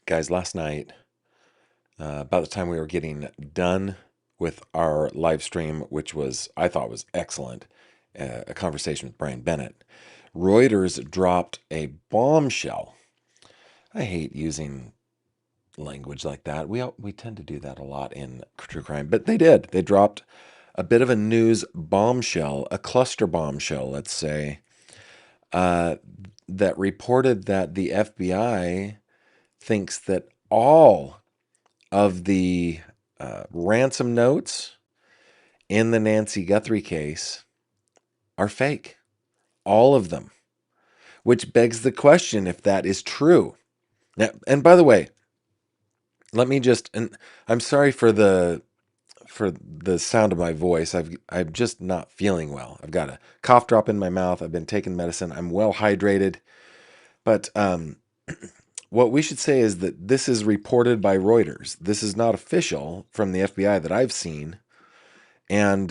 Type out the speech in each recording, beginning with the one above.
Guys, last night, about the time we were getting done with our live stream, which I thought was excellent, a conversation with Brian Bennett, Reuters dropped a bombshell. I hate using language like that. We tend to do that a lot in true crime, but they did. They dropped a bit of a news bombshell, a cluster bombshell, let's say, uh, that reported that the FBI thinks that all of the ransom notes in the Nancy Guthrie case are fake. All of them. Which begs the question if that is true. Now, and by the way, let me just, and I'm sorry for the sound of my voice. I'm just not feeling well. I've got a cough drop in my mouth. I've been taking medicine. I'm well hydrated. But what we should say is that this is reported by Reuters. This is not official from the FBI that I've seen. And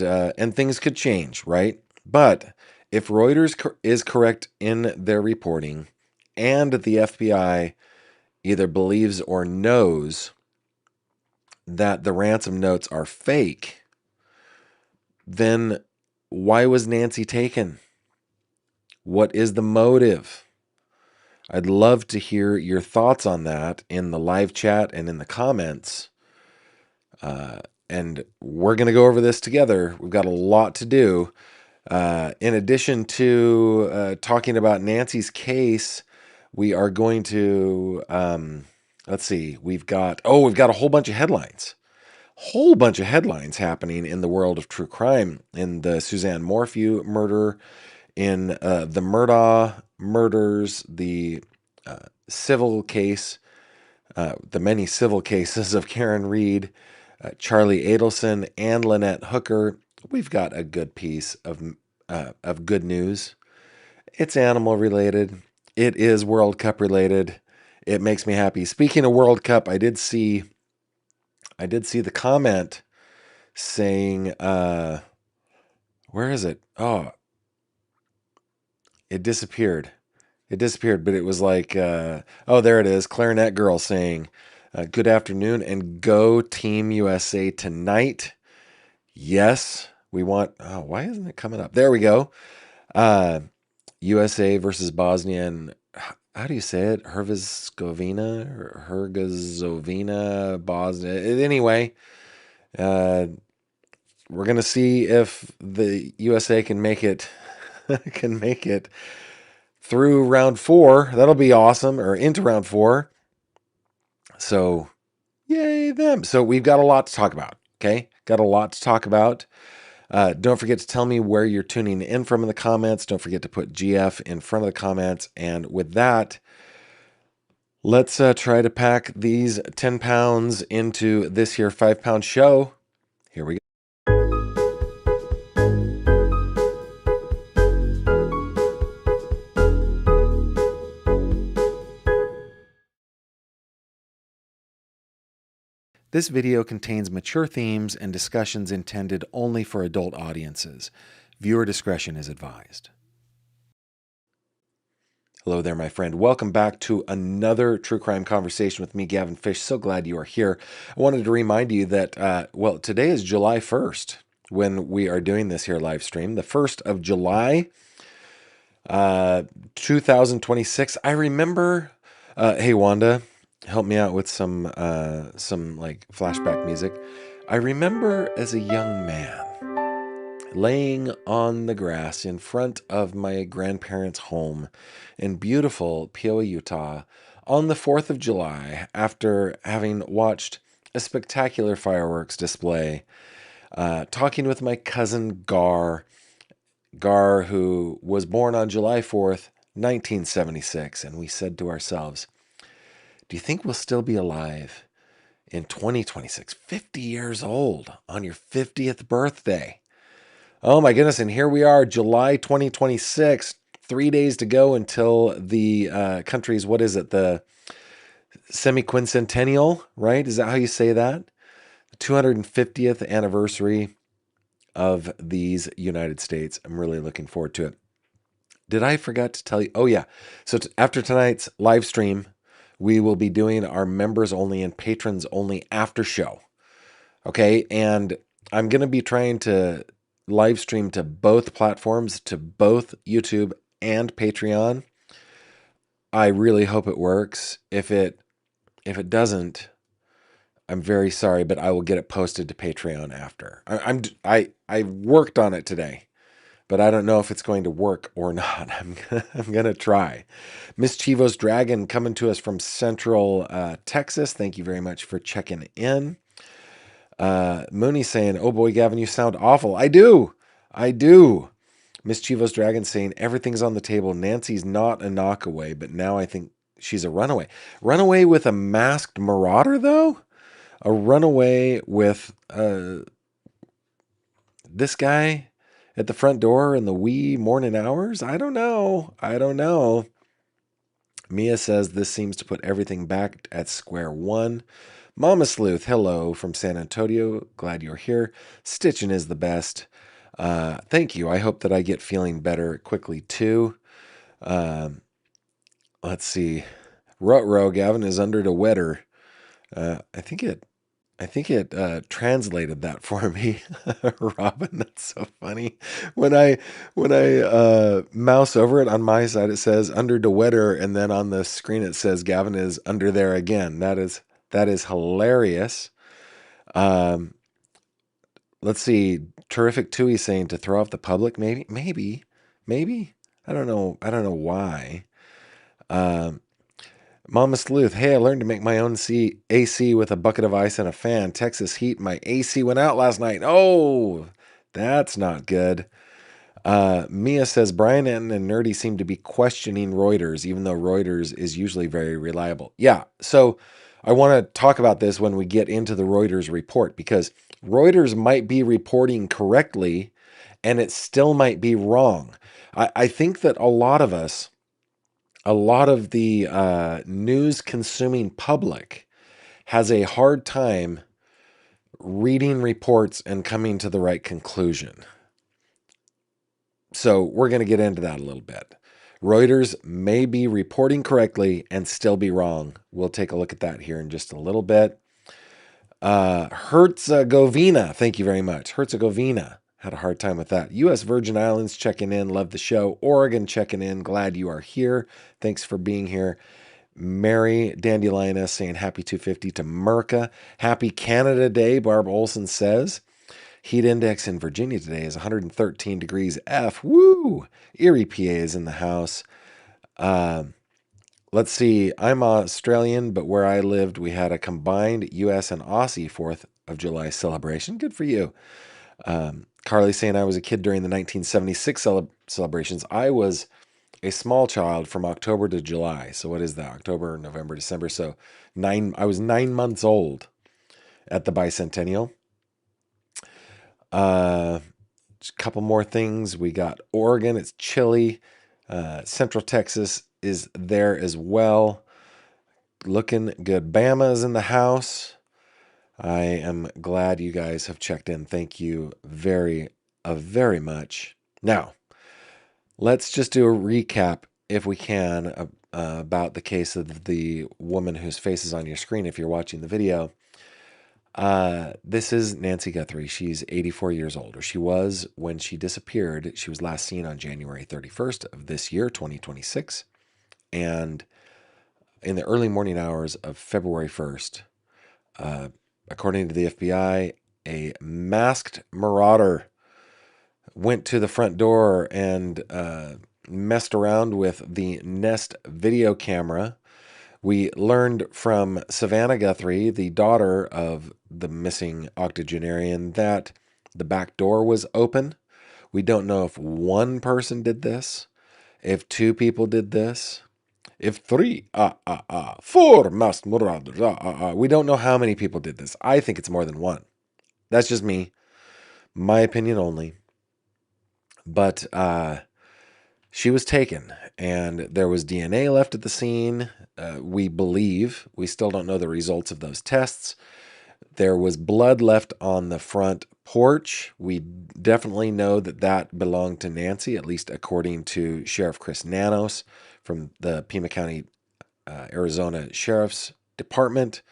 things could change, right? But if Reuters is correct in their reporting, and the FBI either believes or knows that the ransom notes are fake, then why was Nancy taken? What is the motive? I'd love to hear your thoughts on that in the live chat and in the comments. And we're going to go over this together. We've got a lot to do. In addition to talking about Nancy's case, we are going to, let's see, we've got a whole bunch of headlines. Whole bunch of headlines happening in the world of true crime, in the Suzanne Morphew murder, in the Murdaugh murders, the civil case, the many civil cases of Karen Reed, Charlie Adelson, and Lynette Hooker. We've got a good piece of good news. It's animal related. It is World Cup related. It makes me happy. Speaking of World Cup, I did see the comment saying, where is it? Oh, it disappeared. It disappeared, but it was like, oh, there it is. Clarinet Girl saying, good afternoon and go Team USA tonight. Yes, we want, oh, why isn't it coming up? There we go. USA versus Bosnia and, how do you say it? Herzegovina, Bosnia. Anyway, we're going to see if the USA can make it through round 4. That'll be awesome, or into round 4. So, yay them. So we've got a lot to talk about, okay? Got a lot to talk about. Don't forget to tell me where you're tuning in from in the comments. Don't forget to put GF in front of the comments. And with that, let's try to pack these 10 pounds into this here 5-pound show. Here we go. This video contains mature themes and discussions intended only for adult audiences. Viewer discretion is advised. Hello there, my friend. Welcome back to another true crime conversation with me, Gavin Fish. So glad you are here. I wanted to remind you that, today is July 1st when we are doing this here live stream. The 1st of July, 2026. I remember, hey, Wanda, help me out with some like flashback music. I remember as a young man laying on the grass in front of my grandparents' home in beautiful Peoria, Utah, on the 4th of July, after having watched a spectacular fireworks display, talking with my cousin Gar, who was born on July 4th, 1976, and we said to ourselves, do you think we'll still be alive in 2026, 50 years old, on your 50th birthday? Oh my goodness, and here we are, July 2026, 3 days to go until the country's, what is it, the semi-quincentennial, right? Is that how you say that? The 250th anniversary of these United States. I'm really looking forward to it. Did I forget to tell you? Oh yeah, so after tonight's live stream, we will be doing our members only and patrons only after show. Okay. And I'm going to be trying to live stream to both platforms, to both YouTube and Patreon. I really hope it works. If it doesn't, I'm very sorry, but I will get it posted to Patreon after. I worked on it today, but I don't know if it's going to work or not. I'm gonna try. Miss Chivo's Dragon coming to us from Central Texas. Thank you very much for checking in. Mooney saying, "Oh boy, Gavin, you sound awful." I do. Miss Chivo's Dragon saying, "Everything's on the table. Nancy's not a knockaway, but now I think she's a runaway. Runaway with a masked marauder, though? A runaway with this guy at the front door in the wee morning hours? I don't know. Mia says this seems to put everything back at square one. Mama Sleuth, hello from San Antonio. Glad you're here. Stitching is the best. Thank you. I hope that I get feeling better quickly too. Let's see. Rut-row, Gavin is under the weather. I think it translated that for me, Robin. That's so funny. When I mouse over it on my side, it says under the weather, and then on the screen it says Gavin is under there again. That is hilarious. Let's see. Terrific Tui saying to throw off the public. Maybe. I don't know why. Mama Sleuth, hey, I learned to make my own AC with a bucket of ice and a fan. Texas heat, my AC went out last night. Oh, that's not good. Mia says, Brian and Nerdy seem to be questioning Reuters, even though Reuters is usually very reliable. Yeah, so I want to talk about this when we get into the Reuters report, because Reuters might be reporting correctly, and it still might be wrong. I think that a lot of the news-consuming public has a hard time reading reports and coming to the right conclusion. So we're going to get into that a little bit. Reuters may be reporting correctly and still be wrong. We'll take a look at that here in just a little bit. Herzegovina, thank you very much. Herzegovina, had a hard time with that. U.S. Virgin Islands checking in, love the show. Oregon checking in, glad you are here. Thanks for being here. Mary Dandeliona saying happy 250 to Merca. Happy Canada Day, Barb Olson says. Heat index in Virginia today is 113 degrees F. Woo! Erie, PA is in the house. Let's see. I'm Australian, but where I lived, we had a combined U.S. and Aussie 4th of July celebration. Good for you. Carly saying I was a kid during the 1976 celebrations. I was a small child from October to July. So what is that? October, November, December. So I was 9 months old at the bicentennial. A couple more things. We got Oregon. It's chilly. Central Texas is there as well. Looking good. Bama's in the house. I am glad you guys have checked in. Thank you very much. Now, let's just do a recap, if we can, about the case of the woman whose face is on your screen if you're watching the video. This is Nancy Guthrie. She's 84 years old, or she was when she disappeared. She was last seen on January 31st of this year, 2026. And in the early morning hours of February 1st, according to the FBI, a masked marauder went to the front door and messed around with the Nest video camera. We learned from Savannah Guthrie, the daughter of the missing octogenarian, that the back door was open. We don't know if one person did this, if two people did this, if three, four masked marauders, we don't know how many people did this. I think it's more than one. That's just me, my opinion only. But she was taken, and there was DNA left at the scene. We believe, we still don't know the results of those tests. There was blood left on the front porch. We definitely know that that belonged to Nancy, at least according to Sheriff Chris Nanos from the Pima County Arizona Sheriff's Department,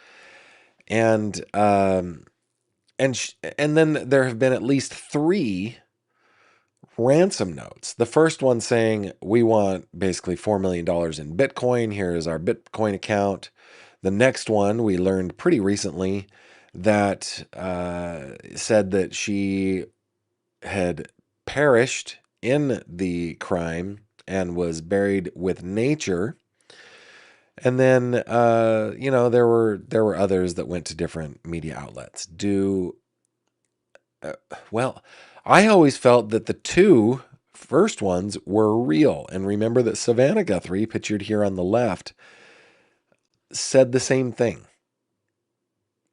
and and then there have been at least 3 ransom notes. The first one saying, we want basically $4 million in Bitcoin. Here is our Bitcoin account. The next one we learned pretty recently that said that she had perished in the crime and was buried with nature. And then, there were others that went to different media outlets. Well, I always felt that the 2 first ones were real. And remember that Savannah Guthrie, pictured here on the left, said the same thing.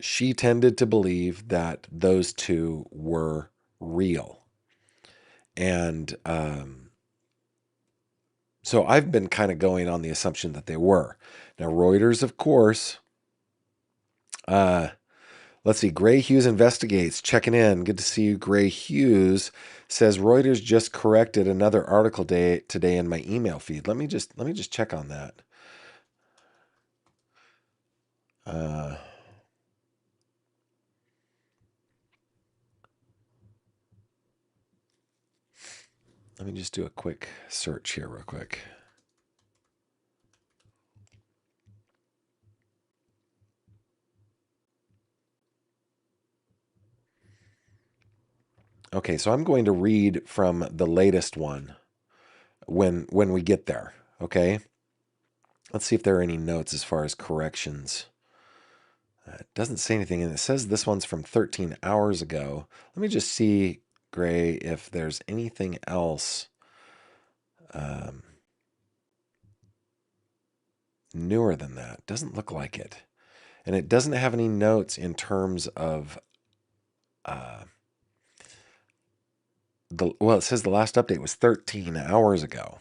She tended to believe that those 2 were real. And so I've been kind of going on the assumption that they were. Now, Reuters, of course, let's see. Gray Hughes investigates. Checking in. Good to see you, Gray Hughes. Says Reuters just corrected another article today in my email feed. Let me just check on that. Let me just do a quick search here real quick. Okay, so I'm going to read from the latest one when we get there, okay? Let's see if there are any notes as far as corrections. It doesn't say anything, and it says this one's from 13 hours ago. Let me just see, Gray, if there's anything else newer than that. Doesn't look like it. And it doesn't have any notes in terms of it says the last update was 13 hours ago.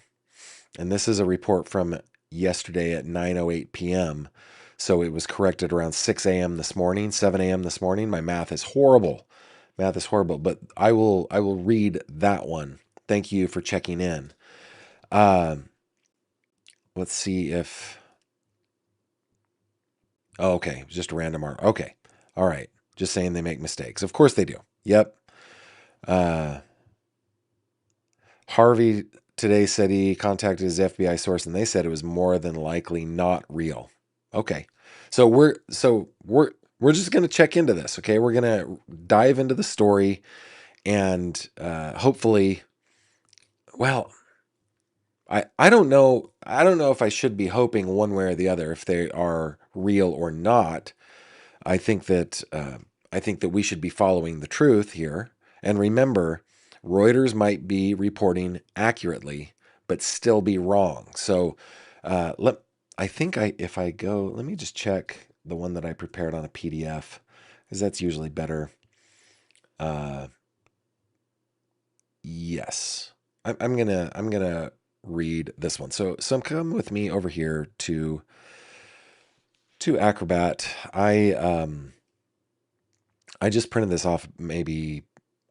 And this is a report from yesterday at 9:08 p.m. So it was corrected around 6 a.m. this morning, 7 a.m. this morning. My math is horrible. But I will read that one. Thank you for checking in. Let's see if... Oh, okay, just a random art. Okay, all right. Just saying they make mistakes. Of course they do. Yep. Harvey today said he contacted his FBI source and they said it was more than likely not real. Okay. So we're just going to check into this, okay? We're going to dive into the story and hopefully, well, I don't know if I should be hoping one way or the other if they are real or not. I think that we should be following the truth here. And remember, Reuters might be reporting accurately, but still be wrong. So let me just check the one that I prepared on a PDF, because that's usually better. Yes, I'm gonna read this one. So come with me over here to Acrobat. I just printed this off maybe,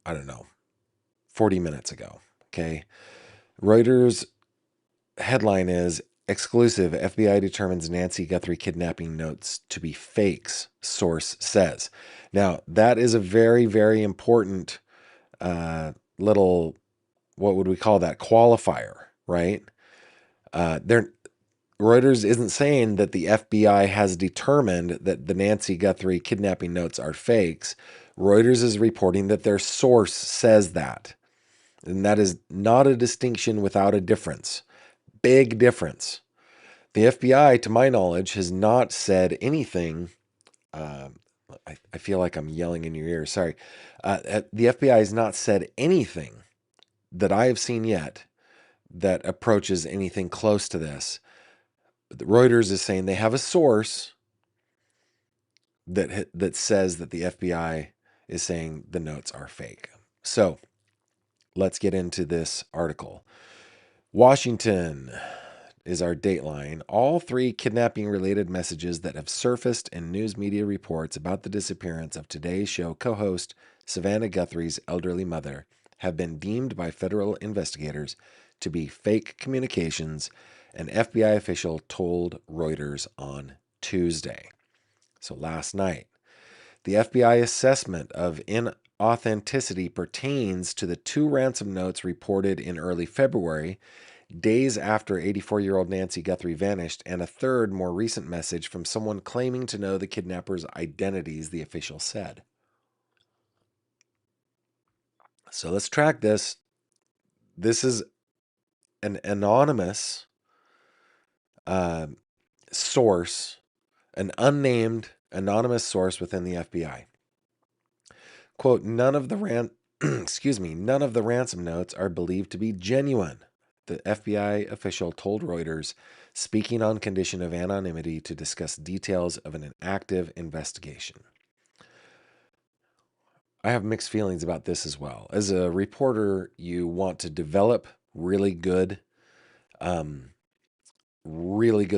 I don't know, 40 minutes ago. Okay. Reuters headline is exclusive. FBI determines Nancy Guthrie kidnapping notes to be fakes, source says. Now, that is a very, very important little, what would we call that? Qualifier, right? Reuters isn't saying that the FBI has determined that the Nancy Guthrie kidnapping notes are fakes. Reuters is reporting that their source says that. And that is not a distinction without a difference. Big difference. The FBI, to my knowledge, has not said anything. I feel like I'm yelling in your ear. Sorry. The FBI has not said anything that I have seen yet that approaches anything close to this. Reuters is saying they have a source that says that the FBI is saying the notes are fake. So let's get into this article. Washington is our dateline. All 3 kidnapping-related messages that have surfaced in news media reports about the disappearance of Today's Show co-host Savannah Guthrie's elderly mother have been deemed by federal investigators to be fake communications an FBI official told Reuters on Tuesday. So last night. The FBI assessment of inauthenticity pertains to the 2 ransom notes reported in early February, days after 84-year-old Nancy Guthrie vanished, and a third, more recent message from someone claiming to know the kidnappers' identities, the official said. So let's track this. This is an anonymous source, an unnamed anonymous source within the FBI. Quote, none of the ransom notes are believed to be genuine, the FBI official told Reuters, speaking on condition of anonymity to discuss details of an active investigation. I have mixed feelings about this as well. As a reporter, you want to develop really good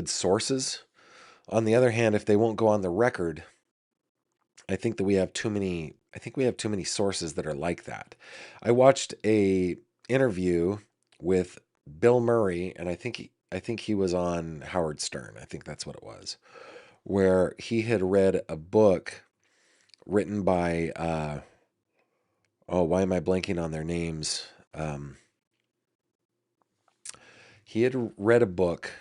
sources. On the other hand, if they won't go on the record, I think that we have too many sources that are like that. I watched a interview with Bill Murray, and I think he was on Howard Stern. I think that's what it was, where he had read a book written by why am I blanking on their names? He had read a book.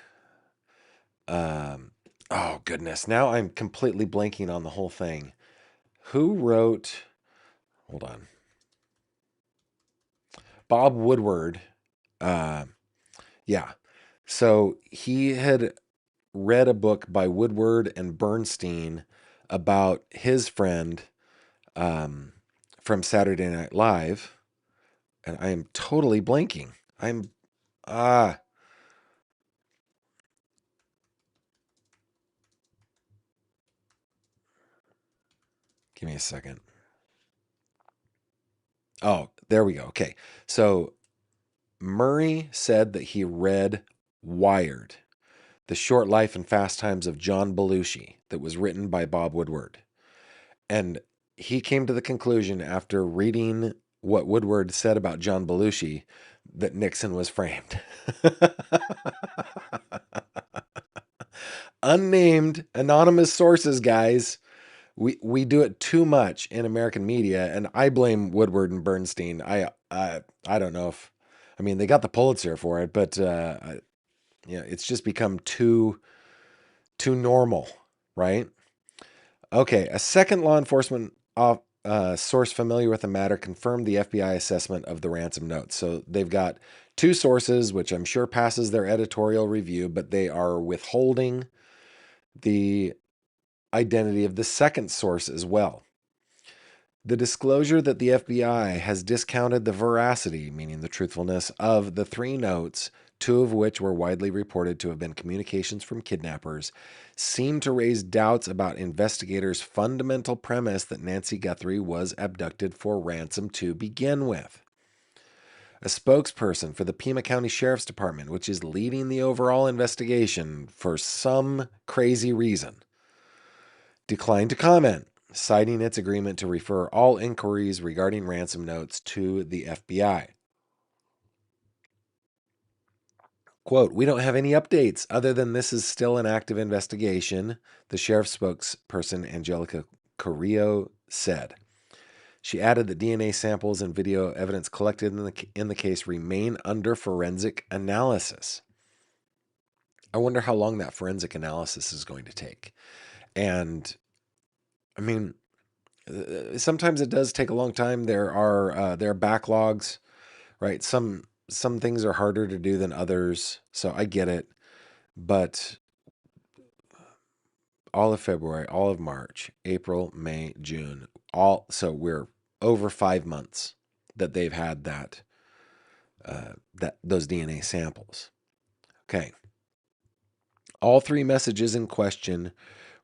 Oh goodness, now I'm completely blanking on the whole thing. Who wrote? Hold on. Bob Woodward. Yeah. So he had read a book by Woodward and Bernstein about his friend from Saturday Night Live, and I am totally blanking. Give me a second. Oh, there we go. Okay. So Murray said that he read Wired, The Short Life and Fast Times of John Belushi, that was written by Bob Woodward. And he came to the conclusion after reading what Woodward said about John Belushi that Nixon was framed. Unnamed, anonymous sources, guys. We do it too much in American media, and I blame Woodward and Bernstein. I don't know if, I mean, they got the Pulitzer for it, but it's just become too normal, right? Okay, a second law enforcement source familiar with the matter confirmed the FBI assessment of the ransom notes. So they've got 2 sources, which I'm sure passes their editorial review, but they are withholding the identity of the second source as well. The disclosure that the FBI has discounted the veracity, meaning the truthfulness, of the 3 notes, 2 of which were widely reported to have been communications from kidnappers, seemed to raise doubts about investigators' fundamental premise that Nancy Guthrie was abducted for ransom to begin with. A spokesperson for the Pima County Sheriff's Department, which is leading the overall investigation for some crazy reason, declined to comment, citing its agreement to refer all inquiries regarding ransom notes to the FBI. Quote, we don't have any updates other than this is still an active investigation, the sheriff's spokesperson Angelica Carrillo said. She added that DNA samples and video evidence collected in the case remain under forensic analysis. I wonder how long that forensic analysis is going to take. And, I mean, sometimes it does take a long time. There are backlogs, right? Some things are harder to do than others, so I get it. But all of February, all of March, April, May, June, so we're over 5 months that they've had those DNA samples. Okay. All 3 messages in question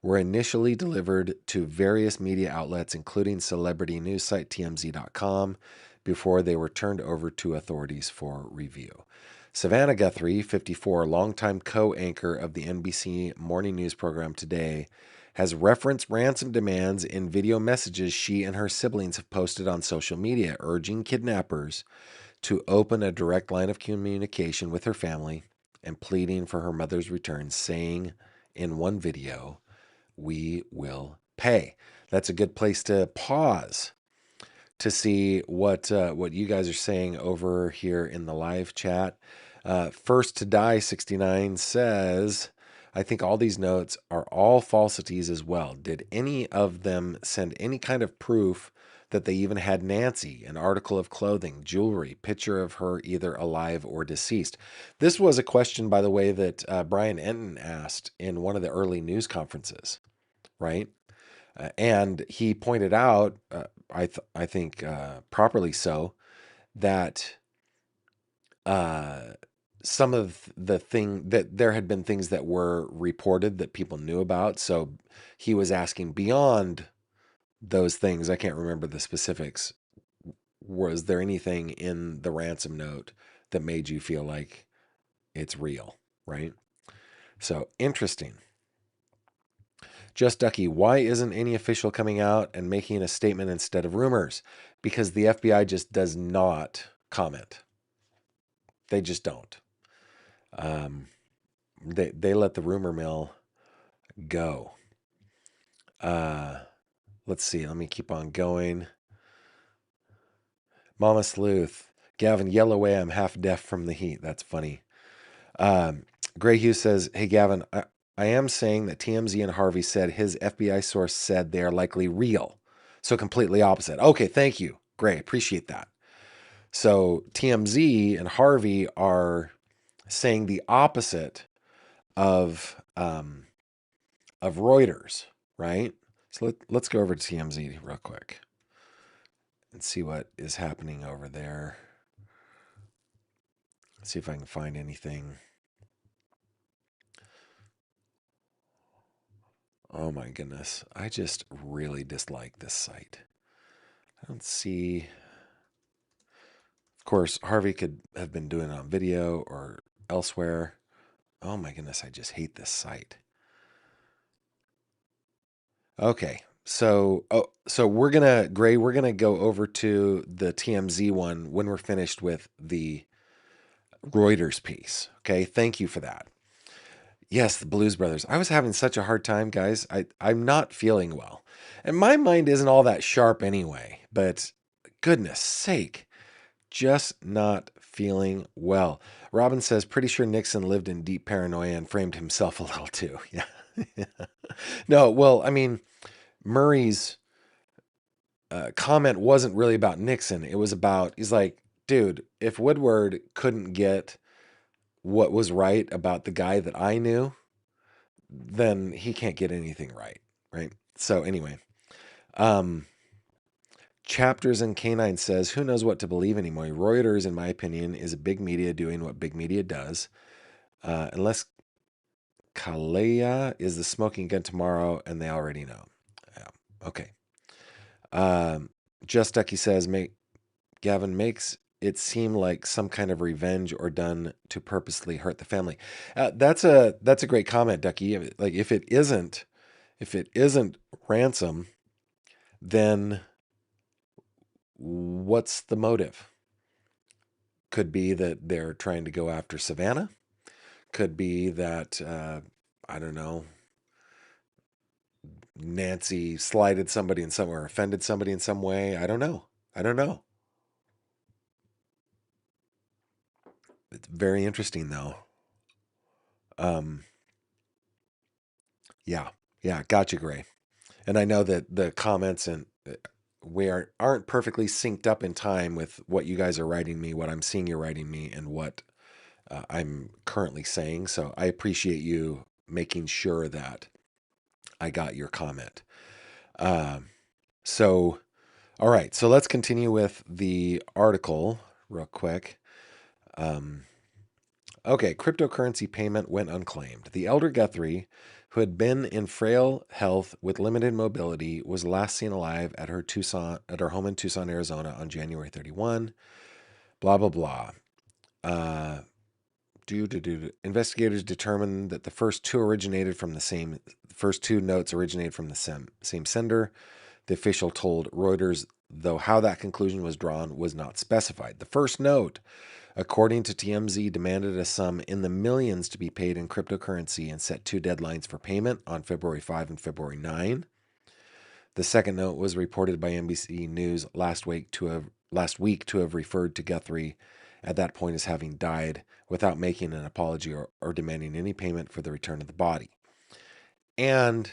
were initially delivered to various media outlets, including celebrity news site TMZ.com, before they were turned over to authorities for review. Savannah Guthrie, 54, longtime co-anchor of the NBC morning news program Today, has referenced ransom demands in video messages she and her siblings have posted on social media, urging kidnappers to open a direct line of communication with her family and pleading for her mother's return, saying in one video, "We will pay." That's a good place to pause to see what you guys are saying over here in the live chat. First to Die 69 says, I think all these notes are all falsities as well. Did any of them send any kind of proof that they even had Nancy, an article of clothing, jewelry, picture of her either alive or deceased? This was a question, by the way, that Brian Enton asked in one of the early news conferences, right? And he pointed out, I think properly so, that some of the thing that there had been things that were reported that people knew about. So he was asking beyond those things. I can't remember the specifics. Was there anything in the ransom note that made you feel like it's real, right? So interesting. Just Ducky, why isn't any official coming out and making a statement instead of rumors? Because the FBI just does not comment. They just don't. They let the rumor mill go. Let's see. Let me keep on going. Mama Sleuth. Gavin, yell away. I'm half deaf from the heat. That's funny. Gray Hughes says, hey, Gavin, I am saying that TMZ and Harvey said his FBI source said they are likely real. So completely opposite. Okay, thank you. Gray, appreciate that. So TMZ and Harvey are saying the opposite of Reuters, right? So let's go over to TMZ real quick and see what is happening over there. Let's see if I can find anything. Oh my goodness. I just really dislike this site. I don't see. Of course, Harvey could have been doing it on video or elsewhere. Oh my goodness, I just hate this site. Okay. So we're gonna go over to the TMZ one when we're finished with the Reuters piece. Okay, thank you for that. Yes, the Blues Brothers. I was having such a hard time, guys. I'm not feeling well. And my mind isn't all that sharp anyway, but goodness sake, just not feeling well. Robin says, pretty sure Nixon lived in deep paranoia and framed himself a little too. Yeah. No, well, I mean, Murray's comment wasn't really about Nixon. It was about, he's like, dude, if Woodward couldn't get what was right about the guy that I knew, then he can't get anything right. Right. So anyway, Chapters and Canine says, who knows what to believe anymore? Reuters, in my opinion, is a big media doing what big media does. Unless Kalea is the smoking gun tomorrow, and they already know. Yeah. Okay. Just Ducky says, Gavin makes it seem like some kind of revenge or done to purposely hurt the family. That's a great comment, Ducky. Like if it isn't ransom, then what's the motive? Could be that they're trying to go after Savannah. Could be that I don't know. Nancy slighted somebody in some or offended somebody in some way. I don't know. It's very interesting though. Yeah, gotcha, Gray. And I know that the comments and we aren't perfectly synced up in time with what you guys are writing me, what I'm seeing you writing me, and what I'm currently saying. So I appreciate you making sure that I got your comment. So, all right. So let's continue with the article real quick. Okay, cryptocurrency payment went unclaimed. The elder Guthrie, who had been in frail health with limited mobility, was last seen alive at her home in Tucson, Arizona on January 31. Blah blah blah. Investigators determined that the first two notes originated from the same sender. The official told Reuters, though how that conclusion was drawn was not specified. The first note according to TMZ, demanded a sum in the millions to be paid in cryptocurrency and set 2 deadlines for payment on February 5 and February 9. The second note was reported by NBC News last week to have referred to Guthrie at that point as having died without making an apology or demanding any payment for the return of the body. And,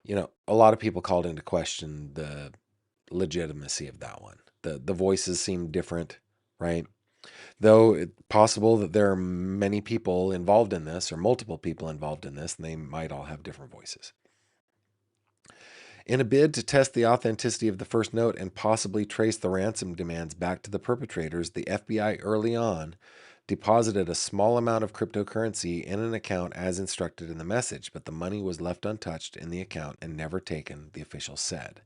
a lot of people called into question the legitimacy of that one. The voices seem different, right? Though it's possible that there are many people involved in this or multiple people involved in this, and they might all have different voices. In a bid to test the authenticity of the first note and possibly trace the ransom demands back to the perpetrators, the FBI early on deposited a small amount of cryptocurrency in an account as instructed in the message, but the money was left untouched in the account and never taken, the official said.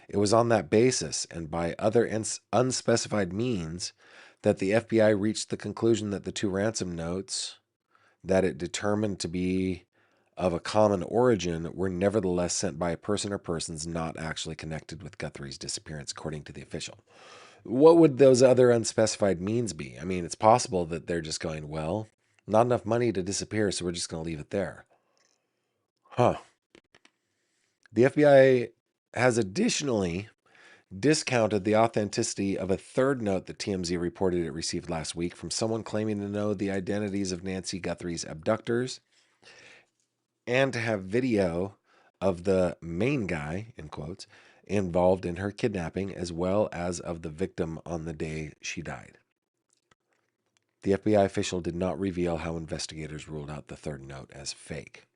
It was on that basis and by other unspecified means that the FBI reached the conclusion that the 2 ransom notes that it determined to be of a common origin were nevertheless sent by a person or persons not actually connected with Guthrie's disappearance, according to the official. What would those other unspecified means be? I mean, it's possible that they're just going, well, not enough money to disappear, so we're just going to leave it there. Huh. The FBI has additionally discounted the authenticity of a third note that TMZ reported it received last week from someone claiming to know the identities of Nancy Guthrie's abductors and to have video of the main guy, in quotes, involved in her kidnapping, as well as of the victim on the day she died. The FBI official did not reveal how investigators ruled out the third note as fake.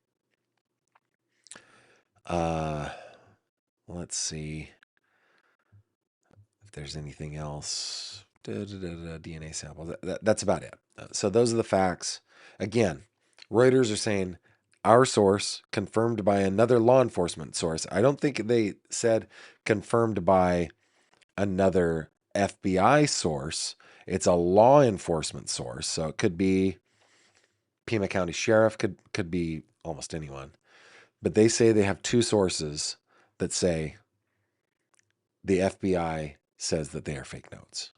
Let's see if there's anything else. DNA sample. That's about it. So those are the facts. Again, Reuters are saying our source confirmed by another law enforcement source. I don't think they said confirmed by another FBI source. It's a law enforcement source. So it could be Pima County Sheriff, could be almost anyone. But they say they have 2 sources that say the FBI says that they are fake notes.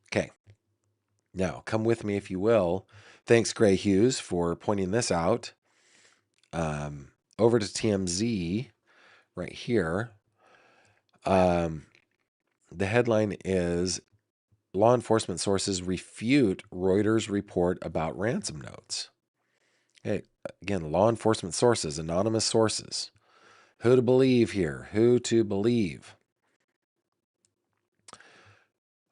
Okay. Now, come with me if you will. Thanks, Gray Hughes, for pointing this out. Over to TMZ right here. The headline is Law Enforcement Sources Refute Reuters Report About Ransom Notes. Hey, again, law enforcement sources, anonymous sources. Who to believe here? Who to believe?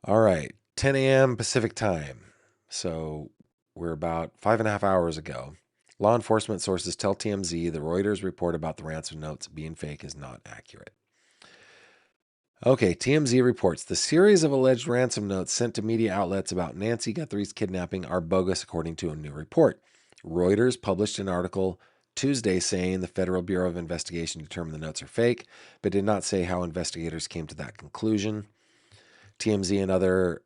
All right, 10 a.m. Pacific time. So we're about 5.5 hours ago. Law enforcement sources tell TMZ the Reuters report about the ransom notes being fake is not accurate. Okay, TMZ reports the series of alleged ransom notes sent to media outlets about Nancy Guthrie's kidnapping are bogus, according to a new report. Reuters published an article Tuesday saying the Federal Bureau of Investigation determined the notes are fake, but did not say how investigators came to that conclusion. TMZ and other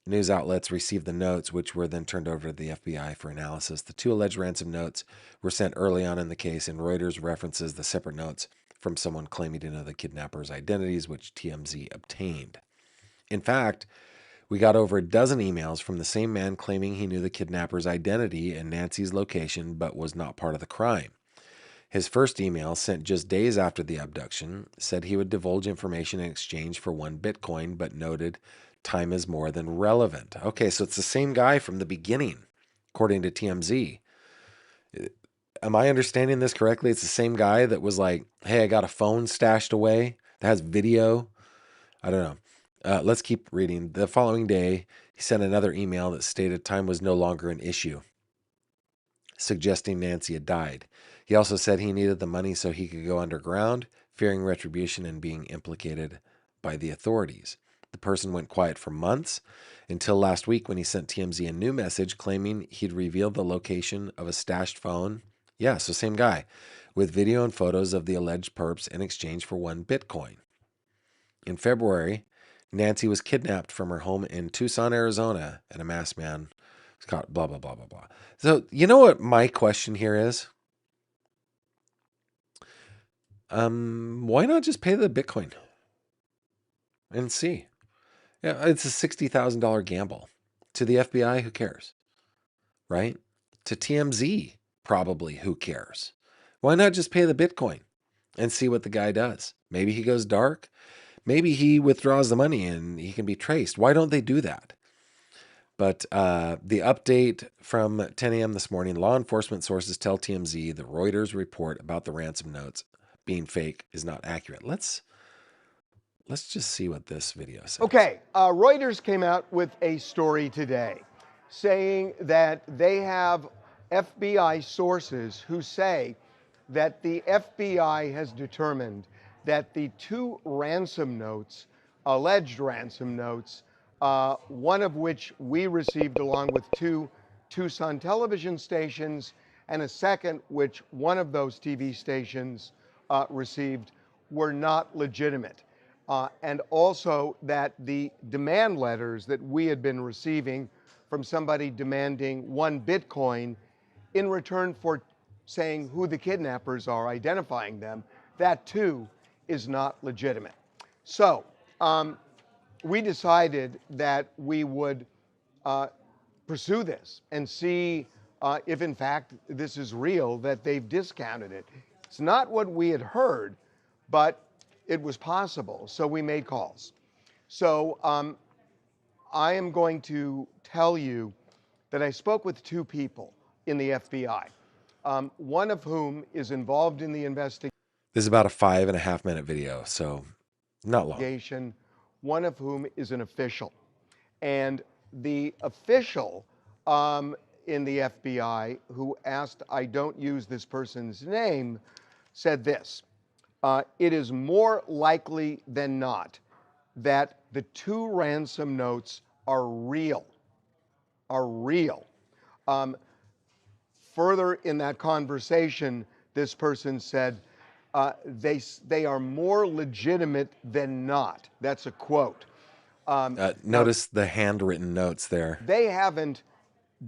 news outlets received the notes, which were then turned over to the FBI for analysis. The 2 alleged ransom notes were sent early on in the case, and Reuters references the separate notes from someone claiming to know the kidnappers' identities, which TMZ obtained. In fact, we got over a dozen emails from the same man claiming he knew the kidnapper's identity and Nancy's location, but was not part of the crime. His first email, sent just days after the abduction, said he would divulge information in exchange for 1 Bitcoin, but noted time is more than relevant. Okay, so it's the same guy from the beginning, according to TMZ. Am I understanding this correctly? It's the same guy that was like, hey, I got a phone stashed away that has video. I don't know. Let's keep reading. The following day, he sent another email that stated time was no longer an issue, suggesting Nancy had died. He also said he needed the money so he could go underground, fearing retribution and being implicated by the authorities. The person went quiet for months until last week when he sent TMZ a new message claiming he'd revealed the location of a stashed phone. Yeah, so same guy, with video and photos of the alleged perps in exchange for 1 Bitcoin. In February, Nancy was kidnapped from her home in Tucson, Arizona, and a masked man was caught, blah, blah, blah, blah, blah. So, you know what my question here is? Why not just pay the Bitcoin and see? Yeah, it's a $60,000 gamble. To the FBI, who cares? Right? To TMZ, probably who cares? Why not just pay the Bitcoin and see what the guy does? Maybe he goes dark. Maybe he withdraws the money and he can be traced. Why don't they do that? But the update from 10 a.m. this morning, law enforcement sources tell TMZ the Reuters report about the ransom notes being fake is not accurate. Let's just see what this video says. Okay, Reuters came out with a story today saying that they have FBI sources who say that the FBI has determined that the two ransom notes, alleged ransom notes, one of which we received along with two Tucson television stations, and a second which one of those TV stations received, were not legitimate. And also that the demand letters that we had been receiving from somebody demanding 1 Bitcoin in return for saying who the kidnappers are, identifying them, that too is not legitimate. So we decided that we would pursue this and see if in fact this is real, that they've discounted it. It's not what we had heard, but it was possible, so we made calls. So I am going to tell you that I spoke with two people in the FBI, one of whom is involved in the investigation. This is about a 5.5-minute video, so not long. One of whom is an official. And the official in the FBI who asked I don't use this person's name said this: it is more likely than not that the two ransom notes are real. Further in that conversation, this person said, they are more legitimate than not. That's a quote. Notice the handwritten notes there. They haven't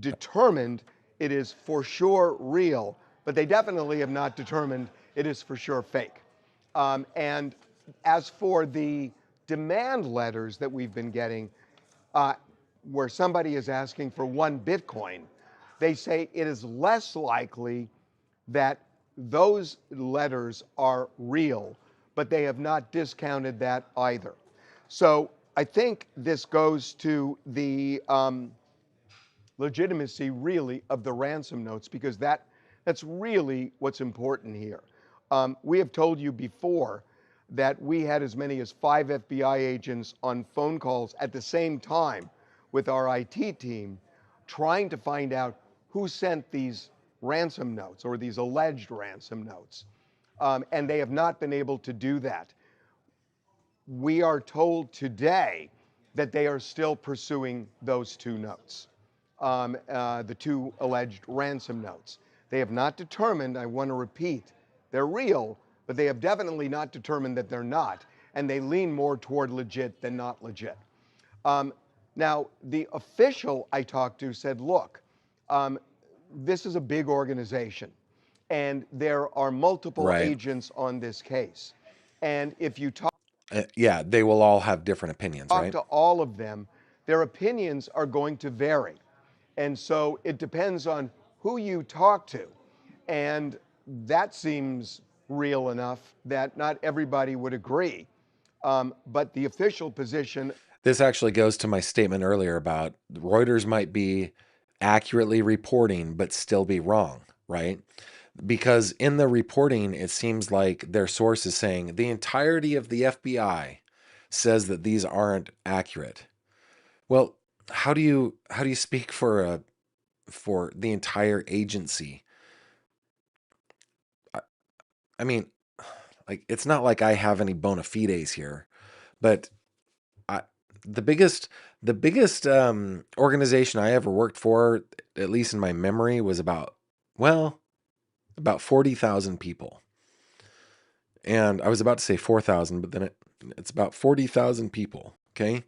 determined it is for sure real, but they definitely have not determined it is for sure fake. And as for the demand letters that we've been getting, where somebody is asking for 1 Bitcoin, they say it is less likely that those letters are real, but they have not discounted that either. So I think this goes to the legitimacy, really, of the ransom notes, because that's really what's important here. We have told you before that we had as many as 5 FBI agents on phone calls at the same time with our IT team trying to find out who sent these ransom notes or these alleged ransom notes. And they have not been able to do that. We are told today that they are still pursuing those 2 notes, the 2 alleged ransom notes. They have not determined, I want to repeat, they're real, but they have definitely not determined that they're not, and they lean more toward legit than not legit. Now, the official I talked to said, look, this is a big organization, and there are multiple agents on this case. And if you talk yeah, they will all have different opinions, right? to all of them, their opinions are going to vary. And so it depends on who you talk to. And that seems real enough that not everybody would agree. But the official position. This actually goes to my statement earlier about Reuters might be accurately reporting, but still be wrong, right? Because in the reporting, it seems like their source is saying the entirety of the FBI says that these aren't accurate. Well, how do you speak for the entire agency? I mean, like, it's not like I have any bona fides here, but the biggest organization I ever worked for, at least in my memory, was about 40,000 people. And I was about to say 4,000, but then it's about 40,000 people. Okay.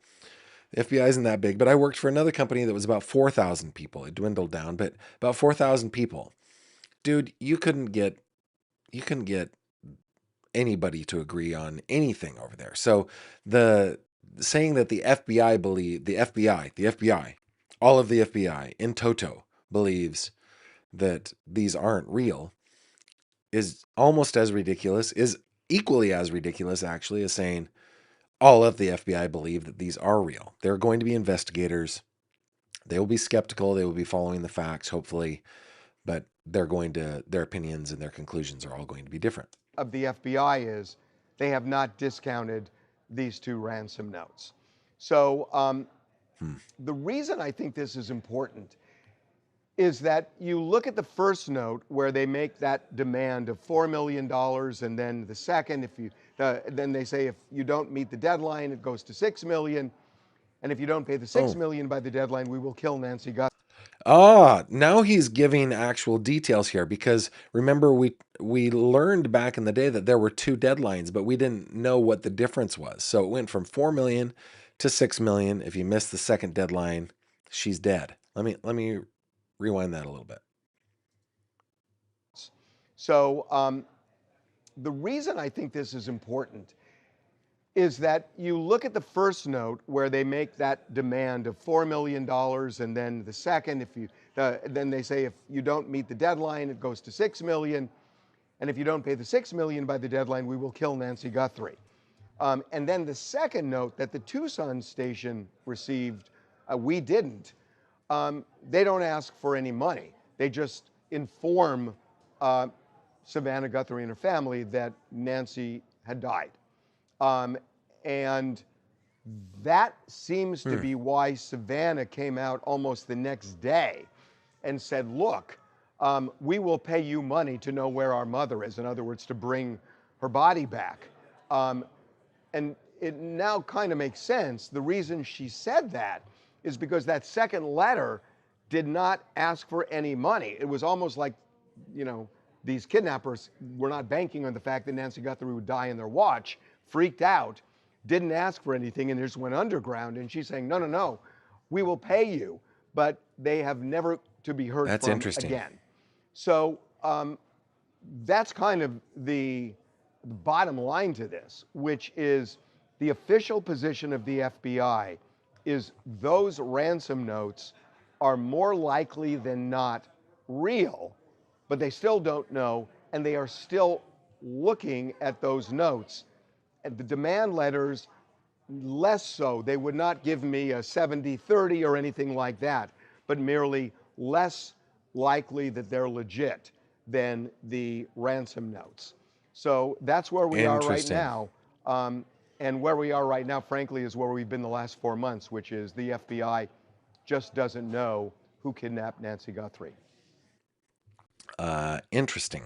The FBI isn't that big, but I worked for another company that was about 4,000 people. It dwindled down, but about 4,000 people. Dude, you couldn't get anybody to agree on anything over there. So the saying that the FBI all of the FBI in toto believes that these aren't real is almost as ridiculous, is equally as ridiculous actually, as saying all of the FBI believe that these are real. They're going to be investigators. They will be skeptical. They will be following the facts, hopefully, but their opinions and their conclusions are all going to be different. Of the FBI is they have not discounted these two ransom notes. So the reason I think this is important is that you look at the first note where they make that demand of $4 million, and then the second, then they say if you don't meet the deadline, it goes to $6 million, and if you don't pay the $6 million by the deadline, we will kill Nancy Guthrie. Now he's giving actual details here, because remember we learned back in the day that there were two deadlines, but we didn't know what the difference was. So it went from 4 million to 6 million. If you miss the second deadline, she's dead. Let me rewind that a little bit. So the reason I think this is important is that you look at the first note where they make that demand of $4 million, and then the second, then they say if you don't meet the deadline, it goes to $6 million, and if you don't pay the $6 million by the deadline, we will kill Nancy Guthrie. And then the second note that the Tucson station received, we didn't. They don't ask for any money. They just inform Savannah Guthrie and her family that Nancy had died. And that seems to be why Savannah came out almost the next day and said, look, we will pay you money to know where our mother is. In other words, to bring her body back. And it now kind of makes sense. The reason she said that is because that second letter did not ask for any money. It was almost like, these kidnappers were not banking on the fact that Nancy Guthrie would die in their watch, freaked out, didn't ask for anything, and just went underground. And she's saying, no, no, no, we will pay you, but they have never to be heard That's from interesting. again. So that's kind of the bottom line to this, which is the official position of the FBI is those ransom notes are more likely than not real, but they still don't know, and they are still looking at those notes. And the demand letters, less so. They would not give me a 70-30 or anything like that, but merely less likely that they're legit than the ransom notes. So that's where we are right Interesting. now. And where we are right now, frankly, is where we've been the last 4 months, which is the FBI just doesn't know who kidnapped Nancy Guthrie. Interesting.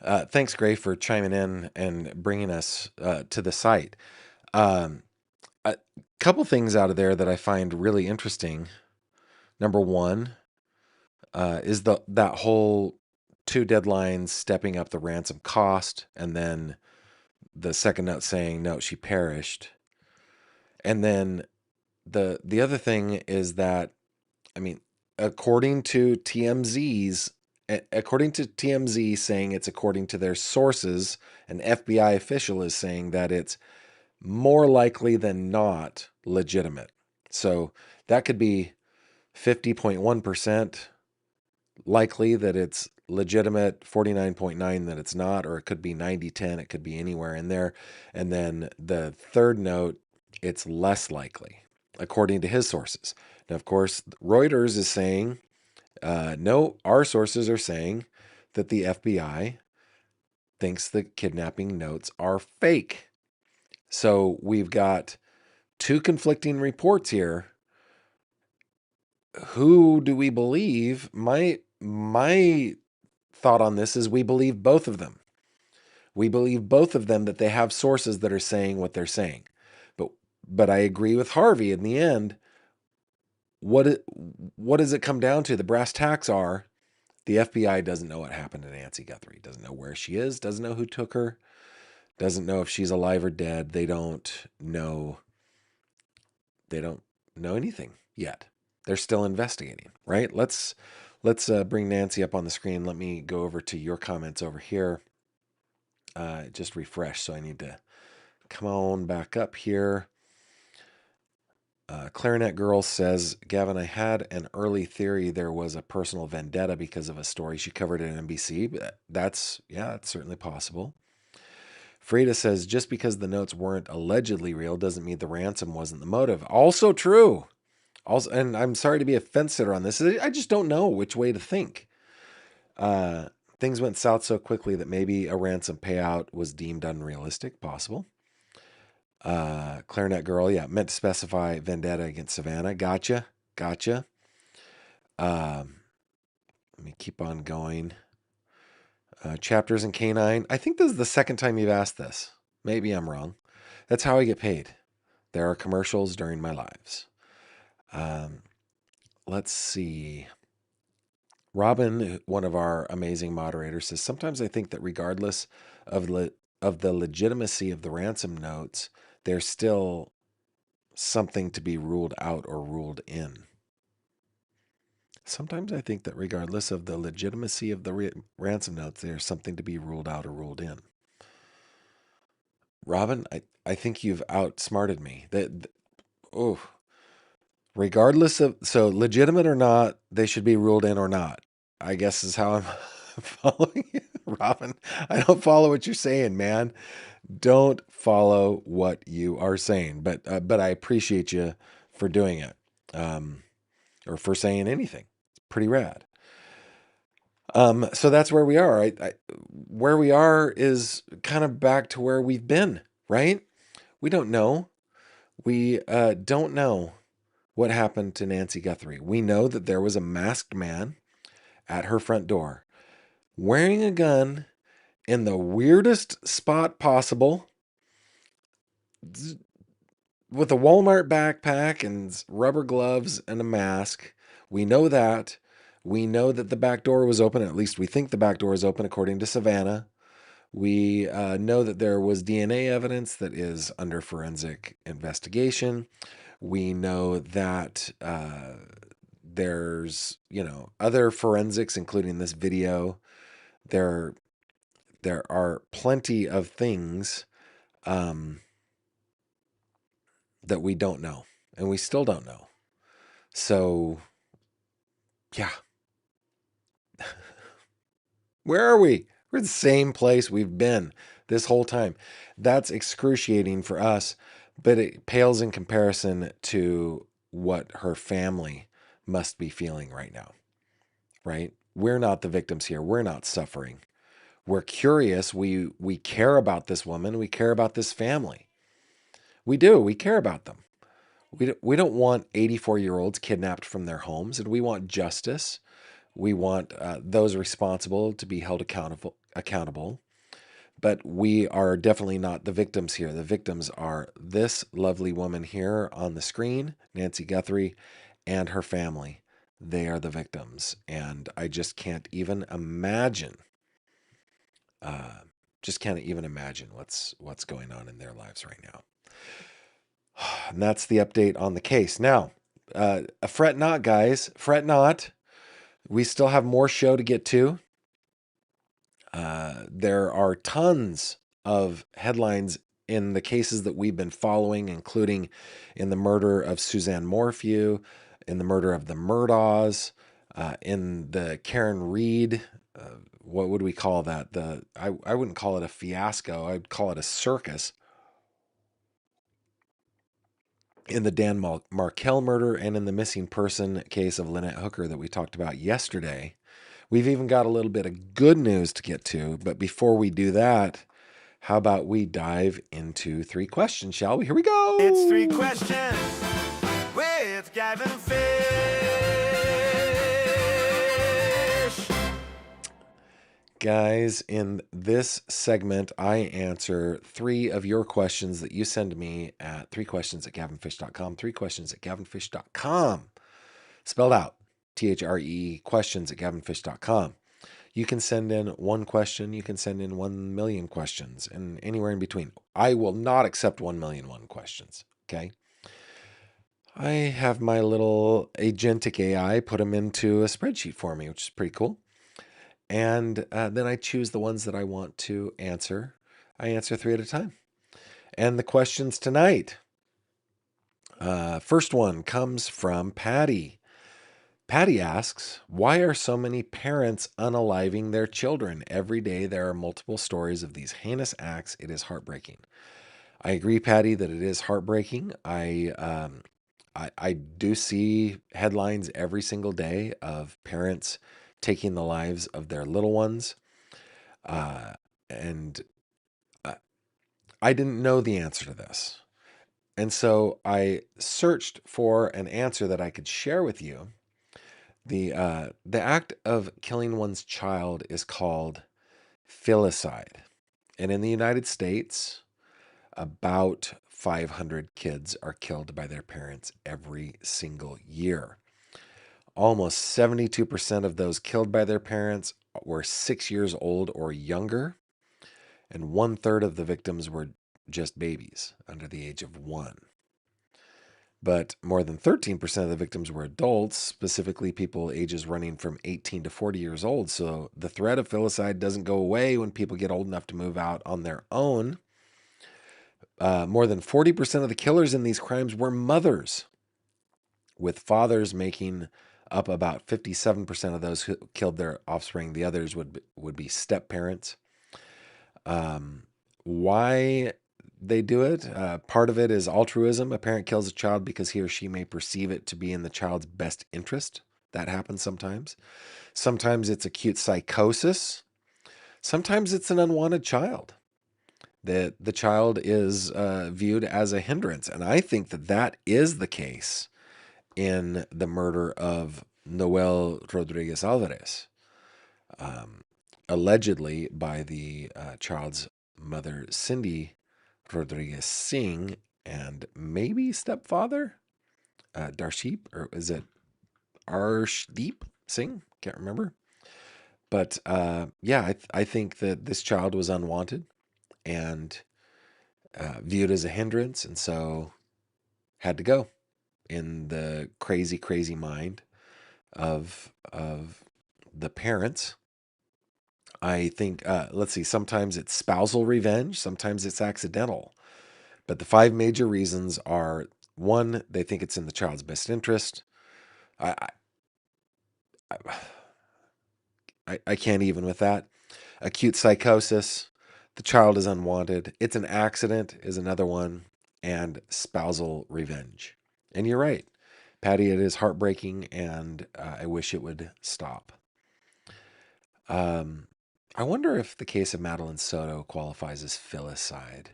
Thanks, Gray, for chiming in and bringing us to the site. A couple things out of there that I find really interesting. Number one is that whole two deadlines stepping up the ransom cost, and then the second note saying no, she perished. And then the other thing is that, I mean, according to TMZ saying it's according to their sources, an FBI official is saying that it's more likely than not legitimate. So that could be 50.1% likely that it's legitimate, 49.9% that it's not, or it could be 90-10, it could be anywhere in there. And then the third note, it's less likely, according to his sources. Now, of course, Reuters is saying, no, our sources are saying that the FBI thinks the kidnapping notes are fake. So we've got two conflicting reports here. Who do we believe? My thought on this is we believe both of them. We believe both of them that they have sources that are saying what they're saying. But I agree with Harvey in the end. What does it come down to? The brass tacks are the FBI doesn't know what happened to Nancy Guthrie, doesn't know where she is, doesn't know who took her, doesn't know if she's alive or dead. They don't know anything yet. They're still investigating, right? Let's bring Nancy up on the screen. Let me go over to your comments over here. Just refresh, so I need to come on back up here. Clarinet Girl says, Gavin, I had an early theory there was a personal vendetta because of a story she covered at NBC. But that's certainly possible. Frida says, just because the notes weren't allegedly real doesn't mean the ransom wasn't the motive. Also true. Also, and I'm sorry to be a fence sitter on this. I just don't know which way to think. Things went south so quickly that maybe a ransom payout was deemed unrealistic. Possible. Clarinet Girl, yeah, meant to specify vendetta against Savannah. Gotcha. Let me keep on going. Chapters in K9. I think this is the second time you've asked this. Maybe I'm wrong. That's how I get paid. There are commercials during my lives. Let's see. Robin, one of our amazing moderators, says, sometimes I think that regardless of the legitimacy of the ransom notes, there's still something to be ruled out or ruled in. Sometimes I think that regardless of the legitimacy of the ransom notes, there's something to be ruled out or ruled in. Robin, I think you've outsmarted me. Regardless of, so legitimate or not, they should be ruled in or not, I guess is how I'm following you. Robin, I don't follow what you're saying, man. Don't follow what you are saying, but I appreciate you for doing it, or for saying anything. It's pretty rad. So that's where we are. Where we are is kind of back to where we've been, right? We don't know. We don't know what happened to Nancy Guthrie. We know that there was a masked man at her front door wearing a gun in the weirdest spot possible with a Walmart backpack and rubber gloves and a mask. We know that. We know that the back door was open. At least we think the back door is open, according to Savannah. We know that there was DNA evidence that is under forensic investigation. We know that there's, other forensics, including this video. There are plenty of things that we don't know, and we still don't know. So, yeah. Where are we? We're in the same place we've been this whole time. That's excruciating for us, but it pales in comparison to what her family must be feeling right now, right? We're not the victims here. We're not suffering. We're curious. We care about this woman. We care about this family. We do. We care about them. We don't want 84-year-olds kidnapped from their homes, and we want justice. We want those responsible to be held accountable. But we are definitely not the victims here. The victims are this lovely woman here on the screen, Nancy Guthrie, and her family. They are the victims. And I just can't even imagine. What's going on in their lives right now. And that's the update on the case. Now, fret not, guys. Fret not. We still have more show to get to. There are tons of headlines in the cases that we've been following, including in the murder of Suzanne Morphew, in the murder of the Murdaughs, in the Karen Reed. What would we call that? I wouldn't call it a fiasco. I'd call it a circus. In the Dan Markell murder, and in the missing person case of Lynette Hooker that we talked about yesterday. We've even got a little bit of good news to get to, but before we do that, how about we dive into 3 questions, shall we? Here we go. It's 3 questions with Gavin Fish. Guys, in this segment, I answer 3 of your questions that you send me at 3questions@gavinfish.com. 3questions@gavinfish.com. Spelled out. THRE questions@gavinfish.com. You can send in 1 question. You can send in 1 million questions, and anywhere in between. I will not accept 1,000,001 questions. Okay. I have my little agentic AI put them into a spreadsheet for me, which is pretty cool. And then I choose the ones that I want to answer. I answer 3 at a time. And the questions tonight. First one comes from Patty. Patty asks, why are so many parents unaliving their children? Every day there are multiple stories of these heinous acts. It is heartbreaking. I agree, Patty, that it is heartbreaking. I do see headlines every single day of parents taking the lives of their little ones. Uh, and I didn't know the answer to this. And so I searched for an answer that I could share with you. The act of killing one's child is called filicide. And in the United States, about 500 kids are killed by their parents every single year. Almost 72% of those killed by their parents were 6 years old or younger, and one third of the victims were just babies under the age of 1. But more than 13% of the victims were adults, specifically people ages running from 18 to 40 years old. So the threat of filicide doesn't go away when people get old enough to move out on their own. More than 40% of the killers in these crimes were mothers, with fathers making up about 57% of those who killed their offspring. The others would be step parents. Why they do it? Part of it is altruism. A parent kills a child because he or she may perceive it to be in the child's best interest. That happens sometimes. Sometimes it's acute psychosis. Sometimes it's an unwanted child. The child is viewed as a hindrance. And I think that that is the case in the murder of Noel Rodriguez Alvarez, allegedly by the child's mother, Cindy Rodriguez Singh, and maybe stepfather, Darship, or is it Arshdeep Singh? Can't remember. But yeah, I think that this child was unwanted and viewed as a hindrance, and so had to go in the crazy, crazy mind of the parents. I think, let's see, sometimes it's spousal revenge, sometimes it's accidental. But the five major reasons are: one, they think it's in the child's best interest. I, I can't even with that. Acute psychosis, the child is unwanted. It's an accident is another one, and spousal revenge. And you're right, Patty, it is heartbreaking, and I wish it would stop. Um, I wonder if the case of Madeline Soto qualifies as filicide.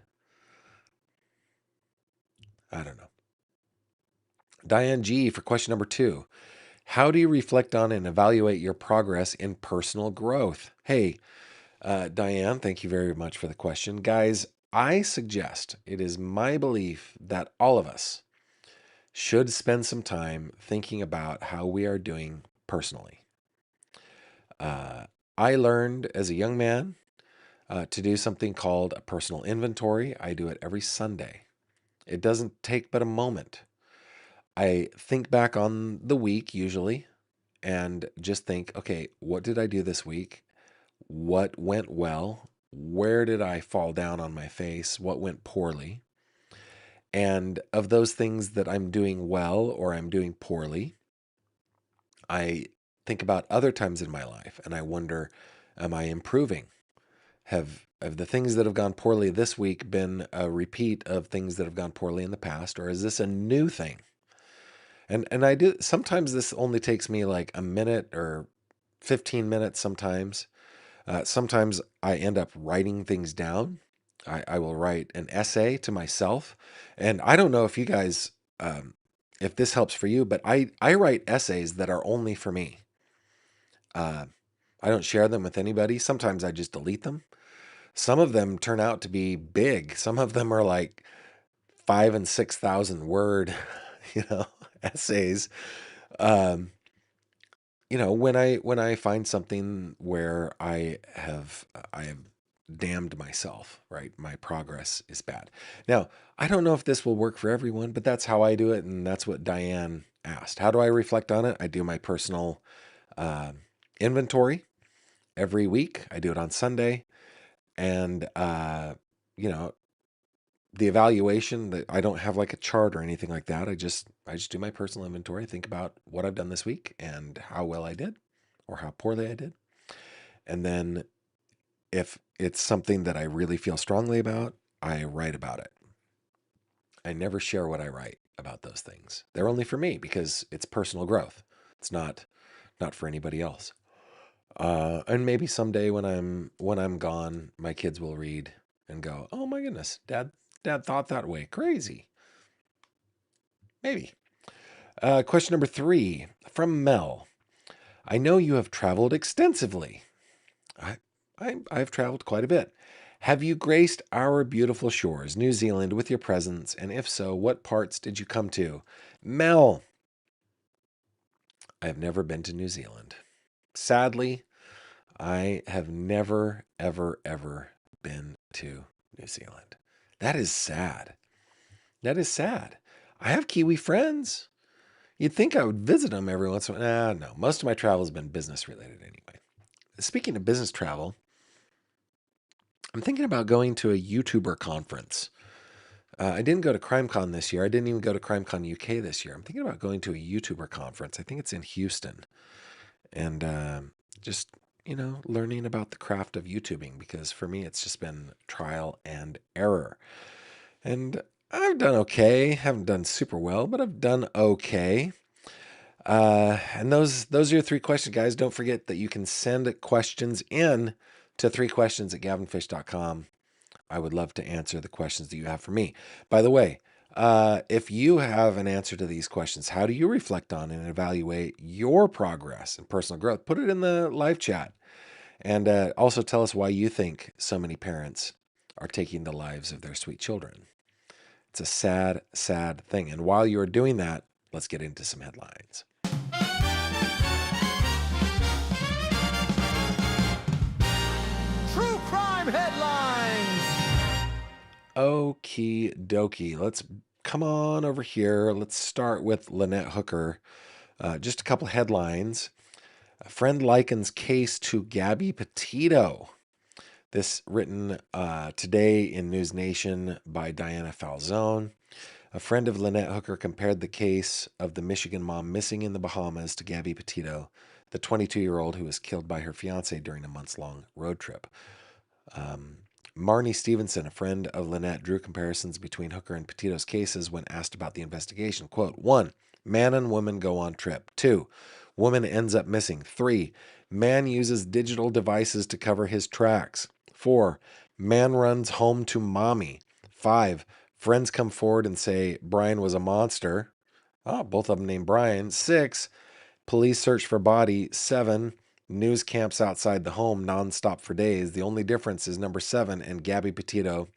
I don't know. Diane G for question number 2. How do you reflect on and evaluate your progress in personal growth? Hey, Diane, thank you very much for the question. Guys, I suggest, it is my belief that all of us should spend some time thinking about how we are doing personally. I learned as a young man to do something called a personal inventory. I do it every Sunday. It doesn't take but a moment. I think back on the week usually and just think, okay, what did I do this week? What went well? Where did I fall down on my face? What went poorly? And of those things that I'm doing well or I'm doing poorly, I think about other times in my life and I wonder, am I improving? Have the things that have gone poorly this week been a repeat of things that have gone poorly in the past, or is this a new thing? And I do sometimes this only takes me like a minute or 15 minutes sometimes. Sometimes I end up writing things down. I will write an essay to myself. And I don't know if you guys, if this helps for you, but I write essays that are only for me. Uh, I don't share them with anybody. Sometimes I just delete them. Some of them turn out to be big. Some of them are like 5,000 and 6,000 word, you know, essays. Um, when I find something where I have damned myself, right? My progress is bad. Now, I don't know if this will work for everyone, but that's how I do it, and that's what Diane asked. How do I reflect on it? I do my personal uh, inventory every week. I do it on Sunday, and you know, the evaluation, that I don't have like a chart or anything like that. I just do my personal inventory, think about what I've done this week and how well I did or how poorly I did. And then if it's something that I really feel strongly about, I write about it. I never share what I write about those things. They're only for me because it's personal growth. It's not for anybody else. And maybe someday when I'm gone, my kids will read and go, "Oh my goodness, Dad thought that way. Crazy." Maybe. Question number 3 from Mel. I know you have traveled extensively. I, I've traveled quite a bit. Have you graced our beautiful shores, New Zealand, with your presence? And if so, what parts did you come to? Mel, I have never been to New Zealand. Sadly, I have never, ever, ever been to New Zealand. That is sad. That is sad. I have Kiwi friends. You'd think I would visit them every once in a while. No. Most of my travel has been business related anyway. Speaking of business travel, I'm thinking about going to a YouTuber conference. I didn't go to CrimeCon this year. I didn't even go to CrimeCon UK this year. I'm thinking about going to a YouTuber conference. I think it's in Houston. And just, learning about the craft of YouTubing, because for me, it's just been trial and error. And I've done okay. Haven't done super well, but I've done okay. And those are your 3 questions, guys. Don't forget that you can send questions in to 3questions at gavinfish.com. I would love to answer the questions that you have for me. By the way, if you have an answer to these questions, how do you reflect on and evaluate your progress and personal growth? Put it in the live chat. And also tell us why you think so many parents are taking the lives of their sweet children. It's a sad, sad thing. And while you're doing that, let's get into some headlines. True crime headlines. Okie dokie. Let's come on over here. Let's start with Lynette Hooker. Just a couple headlines. A friend likens case to Gabby Petito. This written today in News Nation by Diana Falzone. A friend of Lynette Hooker compared the case of the Michigan mom missing in the Bahamas to Gabby Petito, the 22-year-old who was killed by her fiance during a months-long road trip. Marnie Stevenson, a friend of Lynette, drew comparisons between Hooker and Petito's cases when asked about the investigation. Quote, 1. Man and woman go on trip. 2. Woman ends up missing. 3. Man uses digital devices to cover his tracks. 4. Man runs home to mommy. 5. Friends come forward and say Brian was a monster. Oh, both of them named Brian. 6. Police search for body. 7. News camps outside the home nonstop for days. The only difference is number 7, and Gabby Petito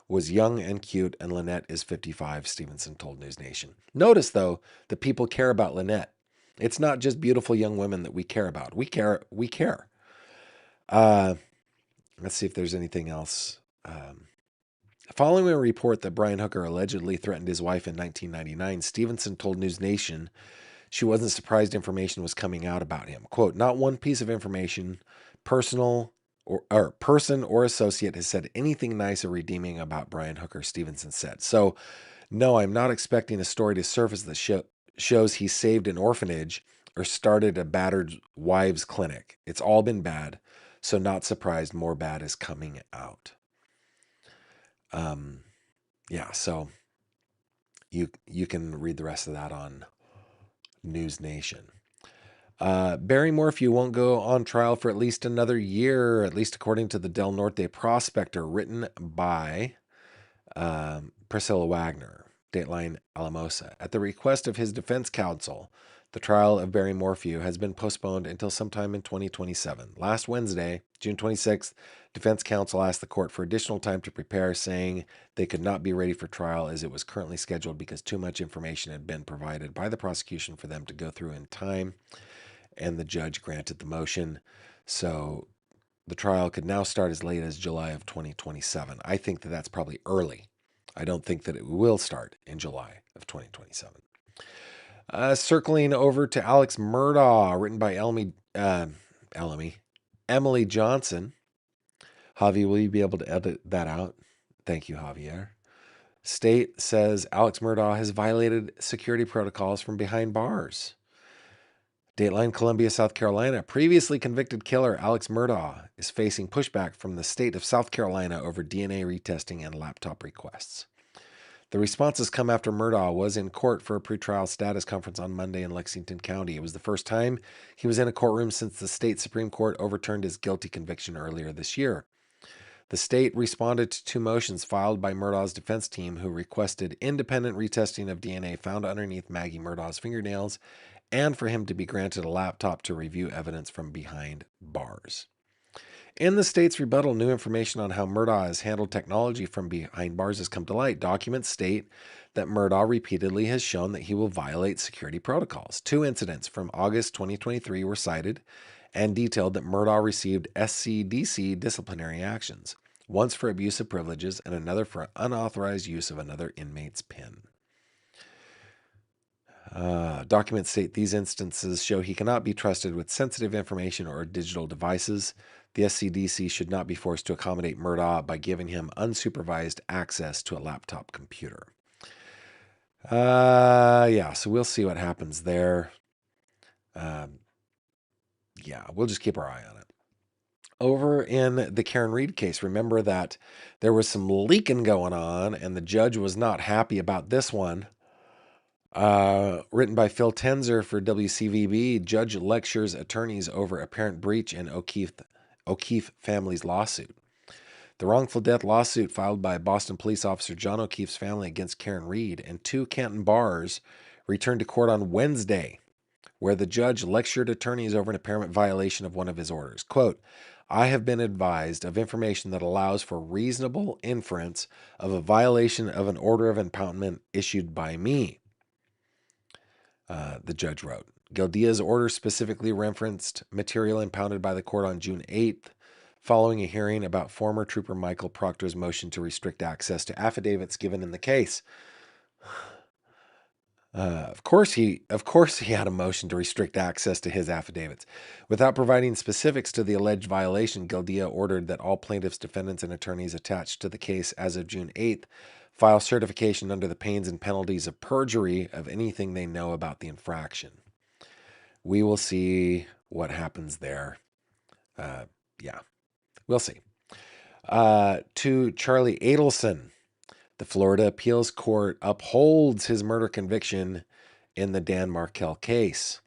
was young and cute, and Lynette is 55, Stevenson told News Nation. Notice, though, that people care about Lynette. It's not just beautiful young women that we care about. We care. We care. Let's see if there's anything else. Following a report that Brian Hooker allegedly threatened his wife in 1999, Stevenson told News Nation she wasn't surprised information was coming out about him. Quote, not one piece of information, personal or person or associate has said anything nice or redeeming about Brian Hooker, Stevenson said. So, no, I'm not expecting a story to surface that shows he saved an orphanage or started a battered wives clinic. It's all been bad, so not surprised more bad is coming out. Yeah, so you can read the rest of that on News Nation. Barry Morphew won't go on trial for at least another year, at least according to the Del Norte Prospector, written by Priscilla Wagner, Dateline Alamosa. At the request of his defense counsel, the trial of Barry Morphew has been postponed until sometime in 2027. Last Wednesday, June 26th, defense counsel asked the court for additional time to prepare, saying they could not be ready for trial as it was currently scheduled because too much information had been provided by the prosecution for them to go through in time, and the judge granted the motion. So the trial could now start as late as July of 2027. I think that that's probably early. I don't think that it will start in July of 2027. Circling over to Alex Murdaugh, written by Emily Johnson. Javi, will you be able to edit that out? Thank you, Javier. State says Alex Murdaugh has violated security protocols from behind bars. Dateline Columbia, South Carolina. Previously convicted killer Alex Murdaugh is facing pushback from the state of South Carolina over DNA retesting and laptop requests. The responses come after Murdaugh was in court for a pretrial status conference on Monday in Lexington County. It was the first time he was in a courtroom since the state Supreme Court overturned his guilty conviction earlier this year. The state responded to two motions filed by Murdaugh's defense team, who requested independent retesting of DNA found underneath Maggie Murdaugh's fingernails and for him to be granted a laptop to review evidence from behind bars. In the state's rebuttal, new information on how Murdaugh has handled technology from behind bars has come to light. Documents state that Murdaugh repeatedly has shown that he will violate security protocols. Two incidents from August 2023 were cited and detailed that Murdaugh received SCDC disciplinary actions, once for abuse of privileges and another for unauthorized use of another inmate's PIN. Documents state these instances show he cannot be trusted with sensitive information or digital devices. The SCDC should not be forced to accommodate Murdaugh by giving him unsupervised access to a laptop computer. So we'll see what happens there. We'll just keep our eye on it. Over in the Karen Reed case, remember that there was some leaking going on, and the judge was not happy about this one. Written by Phil Tenzer for WCVB, judge lectures attorneys over apparent breach in O'Keefe family's lawsuit. The wrongful death lawsuit filed by Boston police officer John O'Keefe's family against Karen Reed and two Canton bars returned to court on Wednesday, where the judge lectured attorneys over an apparent violation of one of his orders. Quote, I have been advised of information that allows for reasonable inference of a violation of an order of impoundment issued by me, the judge wrote. Gildia's order specifically referenced material impounded by the court on June 8th, following a hearing about former Trooper Michael Proctor's motion to restrict access to affidavits given in the case. Of course he had a motion to restrict access to his affidavits. Without providing specifics to the alleged violation, Gildia ordered that all plaintiffs, defendants, and attorneys attached to the case as of June 8th file certification under the pains and penalties of perjury of anything they know about the infraction. We will see what happens there. We'll see. To Charlie Adelson. The Florida Appeals Court upholds his murder conviction in the Dan Markel case.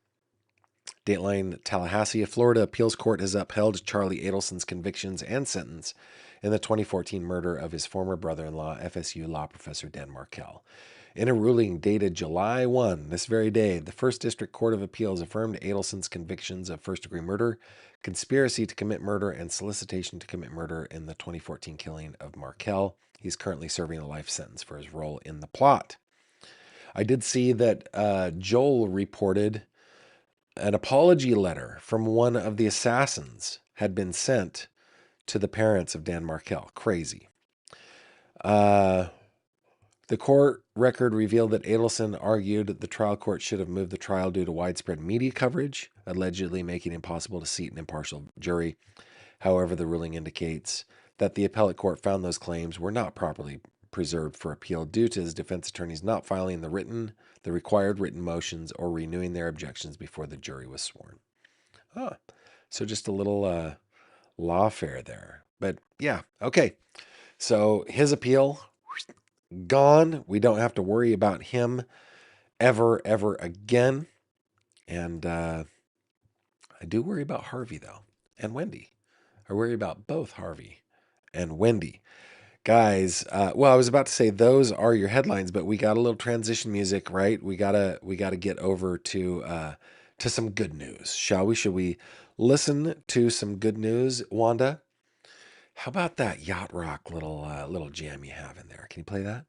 Dateline Tallahassee, a Florida Appeals Court has upheld Charlie Adelson's convictions and sentence in the 2014 murder of his former brother-in-law, FSU law professor Dan Markel. In a ruling dated July 1, this very day, the First District Court of Appeals affirmed Adelson's convictions of first-degree murder, conspiracy to commit murder, and solicitation to commit murder in the 2014 killing of Markel. He's currently serving a life sentence for his role in the plot. I did see that Joel reported an apology letter from one of the assassins had been sent to the parents of Dan Markel. Crazy. The court record revealed that Adelson argued the trial court should have moved the trial due to widespread media coverage, allegedly making it impossible to seat an impartial jury. However, the ruling indicates that the appellate court found those claims were not properly preserved for appeal due to his defense attorneys not filing the required written motions or renewing their objections before the jury was sworn. So just a little lawfare there. But yeah, okay. So his appeal, gone. We don't have to worry about him ever again. And I do worry about Harvey, though, and Wendy. I worry about both Harvey and Wendy. Guys, I was about to say those are your headlines, but we got a little transition music, right? We gotta get over to some good news, shall we? Should we listen to some good news, Wanda? How about that yacht rock little jam you have in there? Can you play that?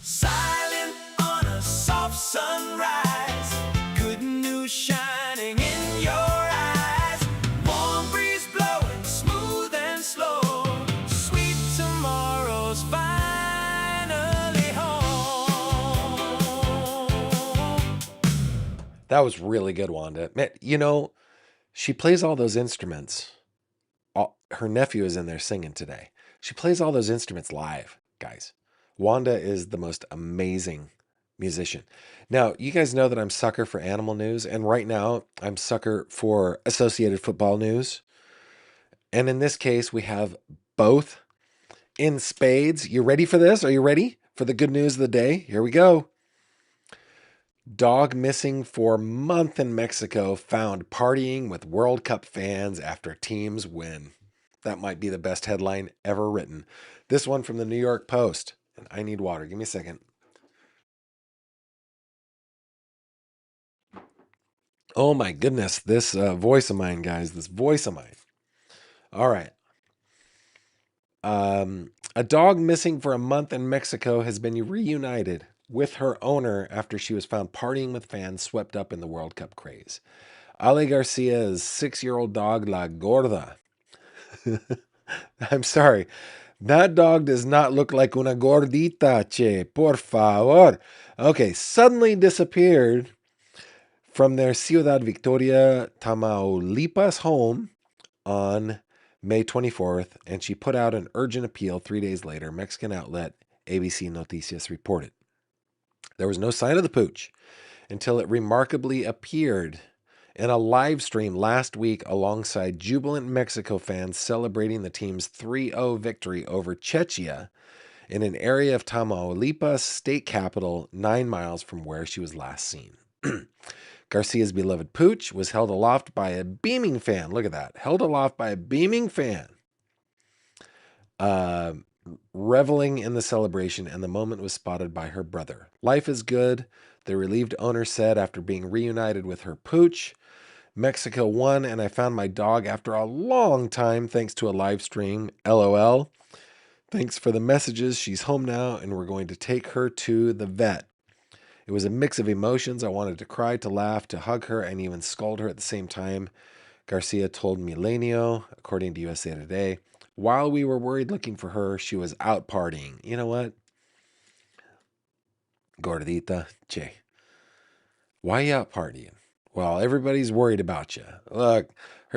Silent on a soft sunrise, good news shining in your eyes, warm breeze blowing smooth and slow, sweet tomorrow's finally home. That was really good, Wanda. Man, she plays all those instruments. Her nephew is in there singing today. She plays all those instruments live, guys. Wanda is the most amazing musician. Now, you guys know that I'm sucker for animal news, and right now I'm sucker for Associated Football news. And in this case, we have both in spades. You ready for this? Are you ready for the good news of the day? Here we go. Dog missing for month in Mexico found partying with World Cup fans after teams win. That might be the best headline ever written. This one from the New York Post. And I need water. Give me a second. Oh my goodness, this voice of mine, guys. This voice of mine. All right. A dog missing for a month in Mexico has been reunited with her owner after she was found partying with fans swept up in the World Cup craze. Ale Garcia's 6-year-old dog, La Gorda. I'm sorry. That dog does not look like una gordita, che, por favor. Okay, suddenly disappeared from their Ciudad Victoria, Tamaulipas home on May 24th, and she put out an urgent appeal 3 days later, Mexican outlet ABC Noticias reported. There was no sign of the pooch until it remarkably appeared in a live stream last week alongside jubilant Mexico fans celebrating the team's 3-0 victory over Czechia in an area of Tamaulipas state capital 9 miles from where she was last seen. Garcia's beloved pooch was held aloft by a beaming fan. Look at that. Held aloft by a beaming fan. Reveling in the celebration, and the moment was spotted by her brother. Life is good, the relieved owner said after being reunited with her pooch. Mexico won, and I found my dog after a long time thanks to a live stream. LOL. Thanks for the messages. She's home now, and we're going to take her to the vet. It was a mix of emotions. I wanted to cry, to laugh, to hug her, and even scold her at the same time, Garcia told Milenio, according to USA Today. While we were worried looking for her, she was out partying. You know what? Gordita, che. Why you out partying? Well, everybody's worried about you. Look,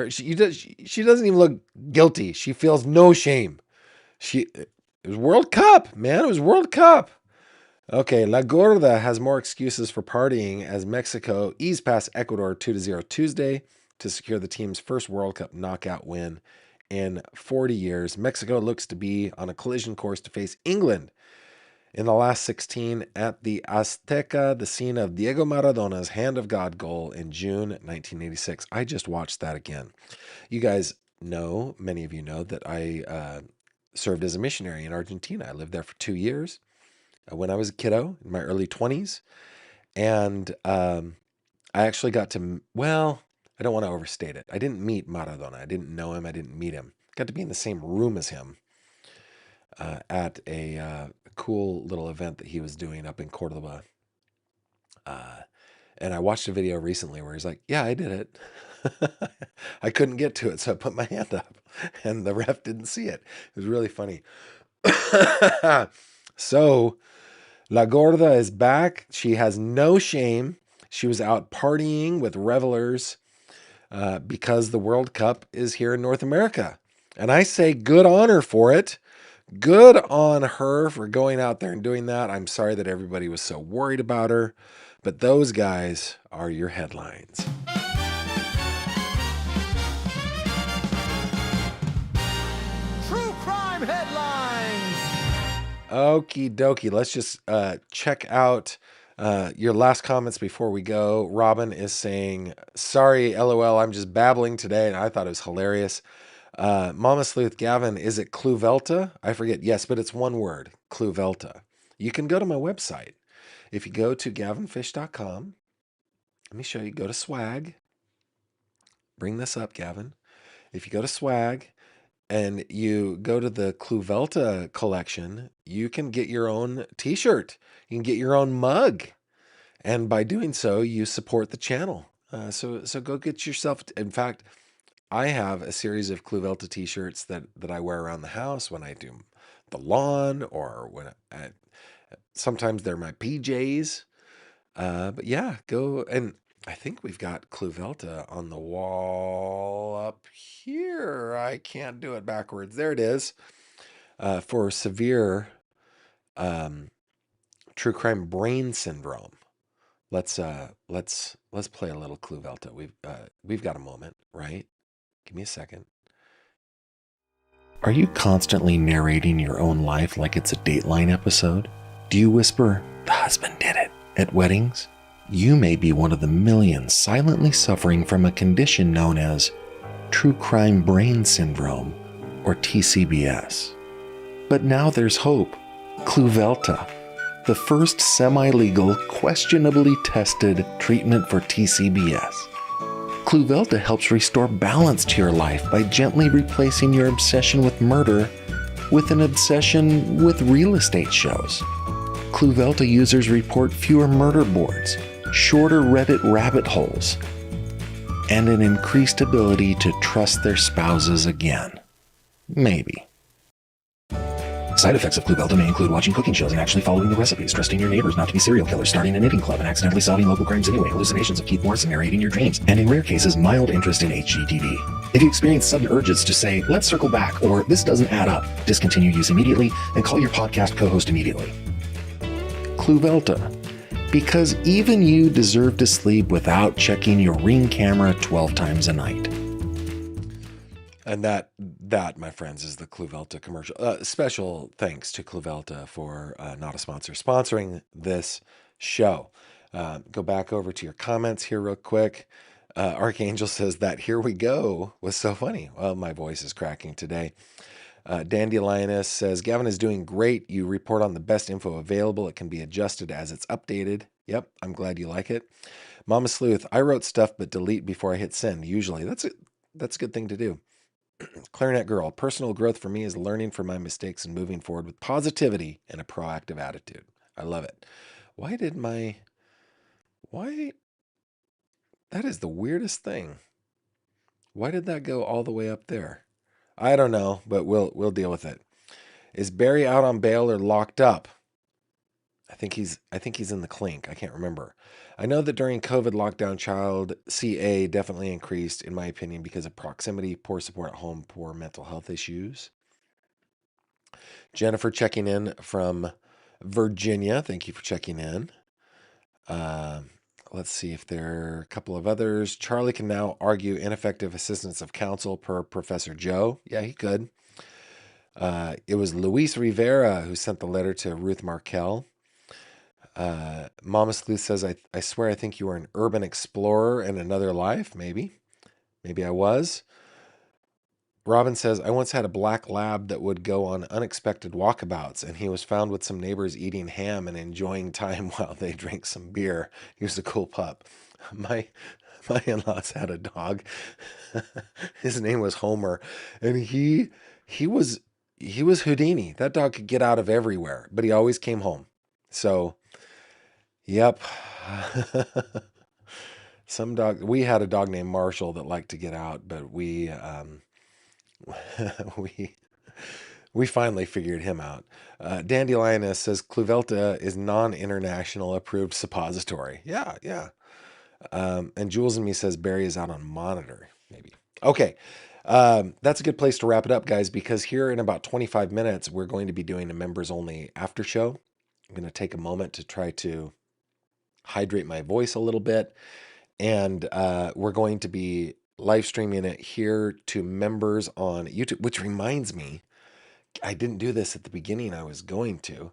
she doesn't even look guilty. She feels no shame. It was World Cup, man. It was World Cup. Okay, La Gorda has more excuses for partying as Mexico eased past Ecuador 2-0 Tuesday to secure the team's first World Cup knockout win in 40 years. Mexico looks to be on a collision course to face England in the last 16 at the Azteca, the scene of Diego Maradona's Hand of God goal in June 1986. I just watched that again. You guys know, many of you know, that I served as a missionary in Argentina. I lived there for 2 years when I was a kiddo in my early 20s. And I actually got to, well, I don't want to overstate it. I didn't meet Maradona. I didn't know him. I didn't meet him. Got to be in the same room as him at a cool little event that he was doing up in Cordoba. And I watched a video recently where he's like, yeah, I did it. I couldn't get to it, so I put my hand up, and the ref didn't see it. It was really funny. So, La Gorda is back. She has no shame. She was out partying with revelers because the World Cup is here in North America. And I say good on her for it. Good on her for going out there and doing that. I'm sorry that everybody was so worried about her, but those guys are your headlines. True crime headlines. Okie dokie. Let's just check out your last comments before we go. Robin is saying, sorry, LOL, I'm just babbling today, and I thought it was hilarious. Mama Sleuth Gavin, is it Cluvelta? I forget. Yes, but it's one word, Cluvelta. You can go to my website. If you go to gavinfish.com, let me show you. Go to swag. Bring this up, Gavin. If you go to swag and you go to the Cluvelta collection, you can get your own t-shirt. You can get your own mug. And by doing so, you support the channel. So go get yourself. In fact, I have a series of Cluvelta t-shirts that I wear around the house when I do the lawn, or when sometimes they're my PJs. But yeah, go. And I think we've got Cluvelta on the wall up here. I can't do it backwards. There it is. For severe True crime brain syndrome. Let's play a little Cluvelta. We've got a moment, right? Give me a second. Are you constantly narrating your own life like it's a Dateline episode? Do you whisper, "The husband did it," at weddings? You may be one of the millions silently suffering from a condition known as true crime brain syndrome, or TCBS. But now there's hope. Cluvelta, the first semi-legal, questionably tested treatment for TCBS. Cluvelta helps restore balance to your life by gently replacing your obsession with murder with an obsession with real estate shows. Cluvelta users report fewer murder boards, shorter Reddit rabbit holes, and an increased ability to trust their spouses again. Maybe. Side effects of Cluvelta may include watching cooking shows and actually following the recipes, trusting your neighbors not to be serial killers, starting a knitting club, and accidentally solving local crimes anyway, hallucinations of Keith Morrison narrating your dreams, and in rare cases, mild interest in HGTV. If you experience sudden urges to say, "Let's circle back," or "This doesn't add up," discontinue use immediately and call your podcast co-host immediately. Cluvelta, because even you deserve to sleep without checking your Ring camera 12 times a night. And that, my friends, is the Cluvelta commercial. Special thanks to Cluvelta for not a sponsor, sponsoring this show. Go back over to your comments here real quick. Archangel says that "here we go" was so funny. Well, my voice is cracking today. Dandelion says, "Gavin is doing great. You report on the best info available. It can be adjusted as it's updated." Yep, I'm glad you like it. Mama Sleuth, "I wrote stuff but delete before I hit send. Usually, that's a good thing to do." Clarinet Girl, "Personal growth for me is learning from my mistakes and moving forward with positivity and a proactive attitude." I love it. Why? That is the weirdest thing. Why did that go all the way up there? I don't know, but we'll deal with it. Is Barry out on bail or locked up? I think he's in the clink. I can't remember. I know that during COVID lockdown, child CA definitely increased, in my opinion, because of proximity, poor support at home, poor mental health issues. Jennifer checking in from Virginia. Thank you for checking in. Let's see if there are a couple of others. Charlie can now argue ineffective assistance of counsel per Professor Joe. Yeah, he could. It was Luis Rivera who sent the letter to Ruth Markel. Mama Sleuth says, I swear I think you were an urban explorer in another life. Maybe I was. Robin says, "I once had a black lab that would go on unexpected walkabouts, and he was found with some neighbors eating ham and enjoying time while they drank some beer. He was a cool pup." My in-laws had a dog. His name was Homer, and he was Houdini. That dog could get out of everywhere, but he always came home. So, yep. We had a dog named Marshall that liked to get out, but we we finally figured him out. Dandelion says Cluvelta is non-international approved suppository. Yeah. And Jules and Me says Barry is out on monitor. Maybe. Okay. That's a good place to wrap it up, guys, because here in about 25 minutes, we're going to be doing a members only after show. I'm going to take a moment to try to hydrate my voice a little bit. And we're going to be live streaming it here to members on YouTube, which reminds me, I didn't do this at the beginning. I was going to.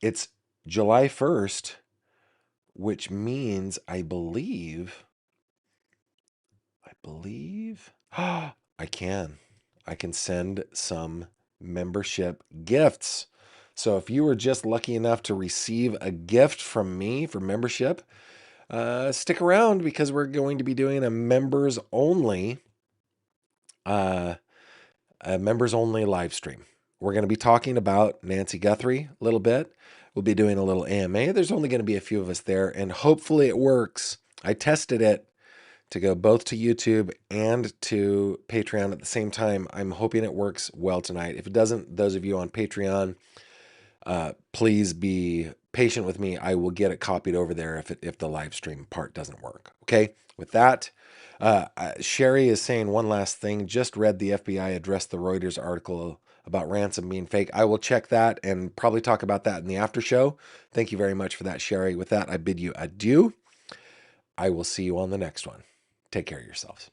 It's July 1st, which means I believe I can send some membership gifts. So if you were just lucky enough to receive a gift from me for membership, stick around because we're going to be doing a members only live stream. We're going to be talking about Nancy Guthrie a little bit. We'll be doing a little AMA. There's only going to be a few of us there, and hopefully it works. I tested it to go both to YouTube and to Patreon at the same time. I'm hoping it works well tonight. If it doesn't, those of you on Patreon, please be patient with me. I will get it copied over there if the live stream part doesn't work. Okay, with that, Sherry is saying one last thing. Just read the FBI address the Reuters article about Ransom being fake. I will check that and probably talk about that in the after show. Thank you very much for that, Sherry. With that, I bid you adieu. I will see you on the next one. Take care of yourselves.